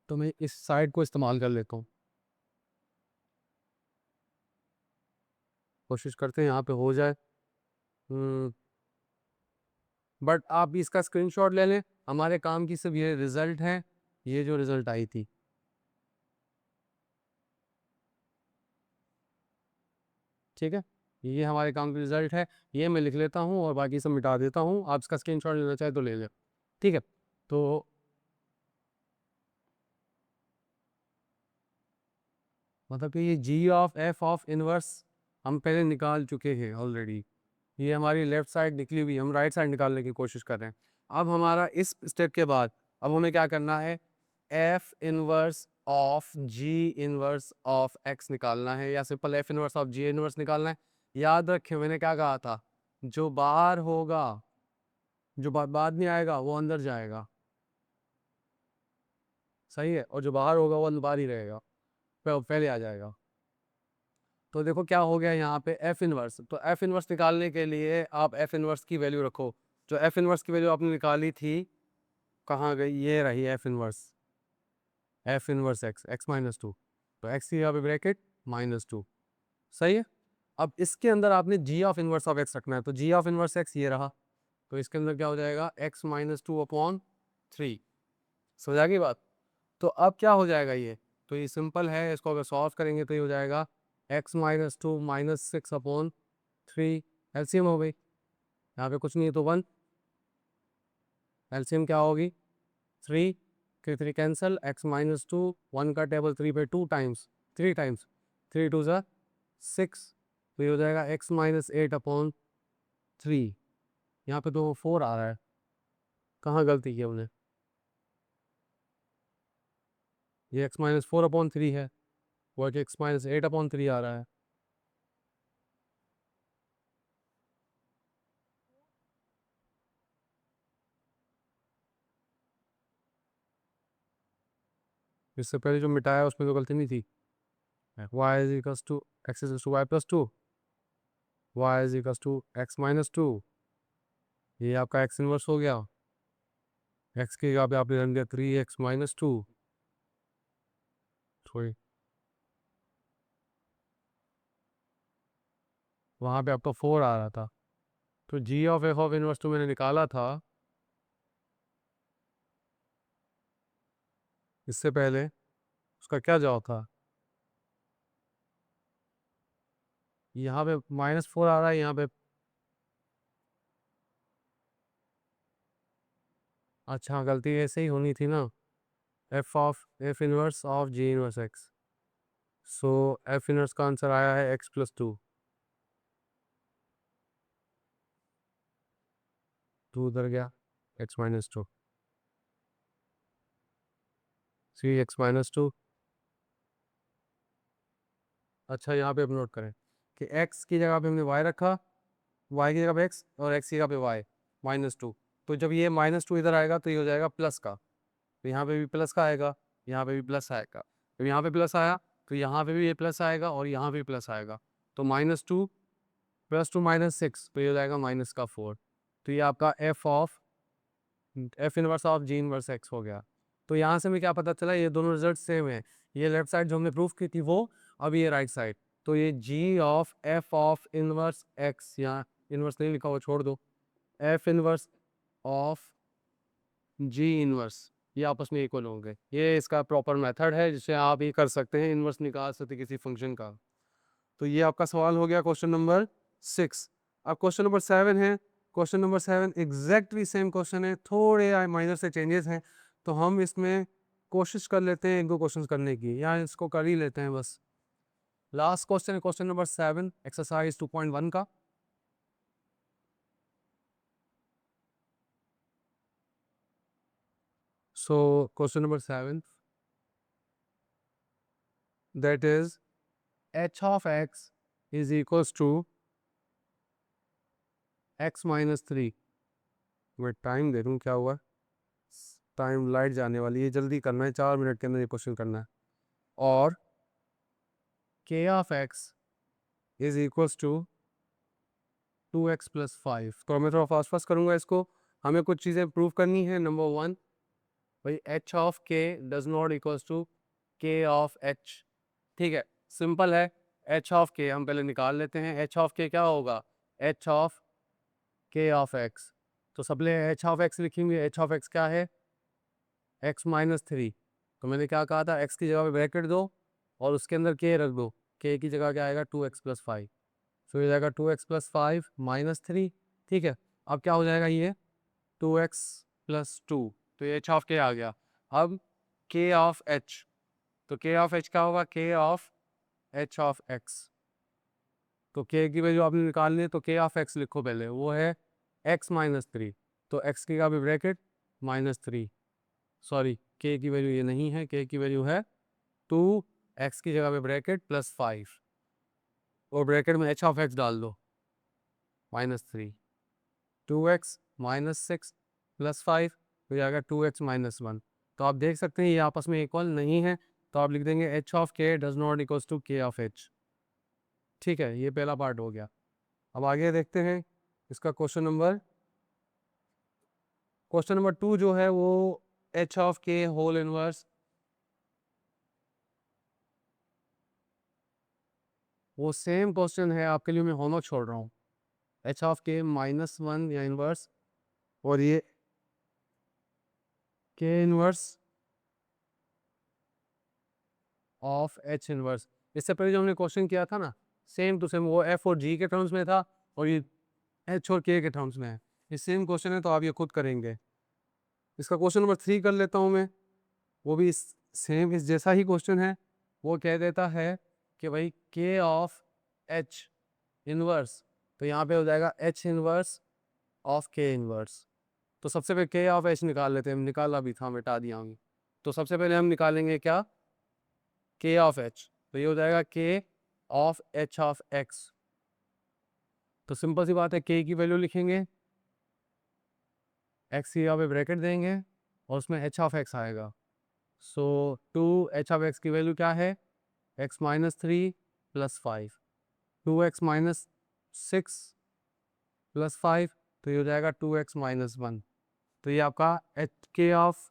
तो मैं इस साइड को इस्तेमाल कर लेता हूँ, कोशिश करते हैं यहाँ पे हो जाए। बट आप इसका स्क्रीनशॉट ले लें, हमारे काम की सिर्फ ये रिजल्ट है, ये जो रिजल्ट आई थी। ठीक है, ये हमारे काम की रिजल्ट है, ये मैं लिख लेता हूँ और बाकी सब मिटा देता हूँ, आप इसका स्क्रीनशॉट लेना चाहे तो ले लें। ठीक है, तो मतलब कि ये g of f of inverse हम पहले निकाल चुके हैं ऑलरेडी, ये हमारी लेफ्ट साइड निकली हुई, हम राइट साइड निकालने की कोशिश कर रहे हैं। अब हमारा इस स्टेप के बाद अब हमें क्या करना है, F inverse of g inverse of x निकालना है, या simple F inverse of g inverse निकालना है। याद रखें मैंने क्या कहा था, जो बाहर होगा, जो बाद में आएगा वो अंदर जाएगा। सही है, और जो बाहर होगा वो अंदर बाहर ही रहेगा, पहले आ जाएगा। तो देखो क्या हो गया यहाँ पे एफ इनवर्स, तो एफ इनवर्स निकालने के लिए आप एफ इनवर्स की वैल्यू रखो, जो एफ इनवर्स की वैल्यू आपने निकाली थी कहाँ गई, ये रही F inverse x x minus to, तो एक्स की यहाँ पे ब्रैकेट माइनस टू। सही है, अब इसके अंदर आपने जी ऑफ इनवर्स ऑफ एक्स रखना है, तो जी ऑफ इनवर्स एक्स ये रहा, तो इसके अंदर क्या हो जाएगा X minus two upon three. समझ आ गई बात। तो अब क्या हो जाएगा ये, तो ये सिंपल है, इसको अगर सॉल्व करेंगे तो ये हो जाएगा X minus to minus six upon three. LCM हो गई, यहाँ पे कुछ नहीं है तो वन, एलसीएम क्या होगी थ्री के three cancel, X minus two one का टेबल थ्री पे two times, three times, three two ज़ा सिक्स, तो ये हो जाएगा X minus eight upon three. यहाँ पे तो फोर आ रहा है, कहाँ गलती की हमने, ये x minus four upon three है, वो x minus eight upon three आ रहा है। इससे पहले जो मिटाया उसमें तो गलती नहीं थी, Y is equals to X is to Y plus two, Y is equals to X minus two, ये आपका एक्स इनवर्स हो गया, एक्स की जगह पे आपने रख दिया थ्री एक्स माइनस टू, थोड़ी वहाँ पे आपका फोर आ रहा था, तो g of f of inverse two मैंने निकाला था इससे पहले, उसका क्या जवाब था, यहाँ पे माइनस फोर आ रहा है यहाँ पे। अच्छा गलती ऐसे ही होनी थी ना, F inverse of g inverse x, so F inverse का आंसर आया है एक्स प्लस टू, टू उधर गया, x minus to, three x minus to. अच्छा यहाँ पे आप नोट करें कि x की जगह पे हमने y रखा, y की जगह पे x और x की जगह पे y माइनस टू, तो जब ये माइनस टू इधर आएगा तो ये हो जाएगा प्लस का, तो यहाँ पे भी प्लस का आएगा, यहाँ पे भी प्लस आएगा, तो यहाँ पे प्लस आया, तो यहाँ पे भी ये प्लस आएगा और यहाँ पे प्लस आएगा, तो -2 + 2 -6, तो ये हो जाएगा -4। तो ये आपका F inverse of g inverse x हो गया। तो यहाँ से हमें क्या पता चला, ये दोनों रिजल्ट सेम है। ये लेफ्ट साइड जो हमने प्रूफ की थी वो, अब ये राइट साइड। तो ये g of f of inverse x, यहाँ इनवर्स नहीं लिखा हुआ, छोड़ दो, f inverse of g inverse, ये आपस में इक्वल होंगे। ये इसका प्रॉपर मेथड है जिससे आप ये कर सकते हैं, इनवर्स निकाल सकते हैं किसी फंक्शन का। तो ये आपका सवाल हो गया क्वेश्चन नंबर 6। अब क्वेश्चन नंबर 7 है। Question number 7 exactly same question है, थोड़े माइनर से चेंजेस हैं, तो हम इसमें कोशिश कर लेते हैं 1-2 क्वेश्चन करने की, या इसको कर ही लेते हैं बस। लास्ट क्वेश्चन है क्वेश्चन नंबर 7 एक्सरसाइज 2.1 का। So question number 7, that is h of x is equals to x minus 3। मैं टाइम दे दूँ, क्या हुआ, टाइम लाइट जाने वाली है, जल्दी करना है, 4 मिनट के अंदर ये क्वेश्चन करना है। और k of x is equals to 2x plus 5। तो मैं थोड़ा फास्ट फास्ट करूँगा इसको, हमें कुछ चीज़ें प्रूव करनी है। नंबर 1, भाई h of k does not equals to k of h। ठीक है, सिंपल है। h ऑफ k हम पहले निकाल लेते हैं। h ऑफ k क्या होगा, h of k of x। तो सबले h ऑफ x लिखेंगे। h ऑफ x क्या है, x माइनस 3। तो मैंने क्या कहा था, x की जगह पे ब्रैकेट दो और उसके अंदर k रख दो। k की जगह क्या आएगा, 2x प्लस 5। तो ये जाएगा 2x प्लस 5 माइनस 3। ठीक है, अब क्या हो जाएगा, ये 2x प्लस 2, तो ये h ऑफ k आ गया। अब k ऑफ h, तो k ऑफ h क्या होगा, k of h of x। तो k की वैल्यू आपने निकालनी है, तो k ऑफ x लिखो पहले, वो है x माइनस 3। तो x की का भी ब्रैकेट -3, सॉरी k की वैल्यू ये नहीं है, k की वैल्यू है 2, x की जगह पे ब्रैकेट +5 और ब्रैकेट में h ऑफ x डाल दो, -3, 2x -6 +5 हो जाएगा 2x -1। तो आप देख सकते हैं ये आपस में इक्वल नहीं है, तो आप लिख देंगे h of k does not equals to k of h। ठीक है, ये पहला पार्ट हो गया। अब आगे देखते हैं इसका क्वेश्चन नंबर 2 जो है वो h of k whole inverse, वो सेम क्वेश्चन है, आपके लिए मैं होमवर्क छोड़ रहा हूँ। h ऑफ k -1 या इनवर्स, और ये k inverse of h inverse. इससे पहले जो हमने क्वेश्चन किया था ना, सेम टू सेम, वो f और g के टर्म्स में था और ये h और k के टर्म्स में है। ये सेम क्वेश्चन है, तो आप ये खुद करेंगे। इसका क्वेश्चन नंबर 3 कर लेता हूँ मैं, वो भी सेम इस जैसा ही क्वेश्चन है। वो कह देता है कि भाई k ऑफ h इनवर्स, तो यहाँ पे हो जाएगा h inverse of k inverse. तो सबसे पहले k ऑफ h निकाल लेते हैं, निकाला भी था, मिटा दिया हूँ। तो सबसे पहले हम निकालेंगे क्या, k ऑफ h, तो ये हो जाएगा k of h of x। तो सिंपल सी बात है, k की वैल्यू लिखेंगे, x की यहाँ पे ब्रैकेट देंगे और उसमें h ऑफ x आएगा। सो 2h ऑफ x की वैल्यू क्या है, x -3 + 5, 2x -6 + 5, तो ये हो जाएगा 2x -1। तो ये आपका h k ऑफ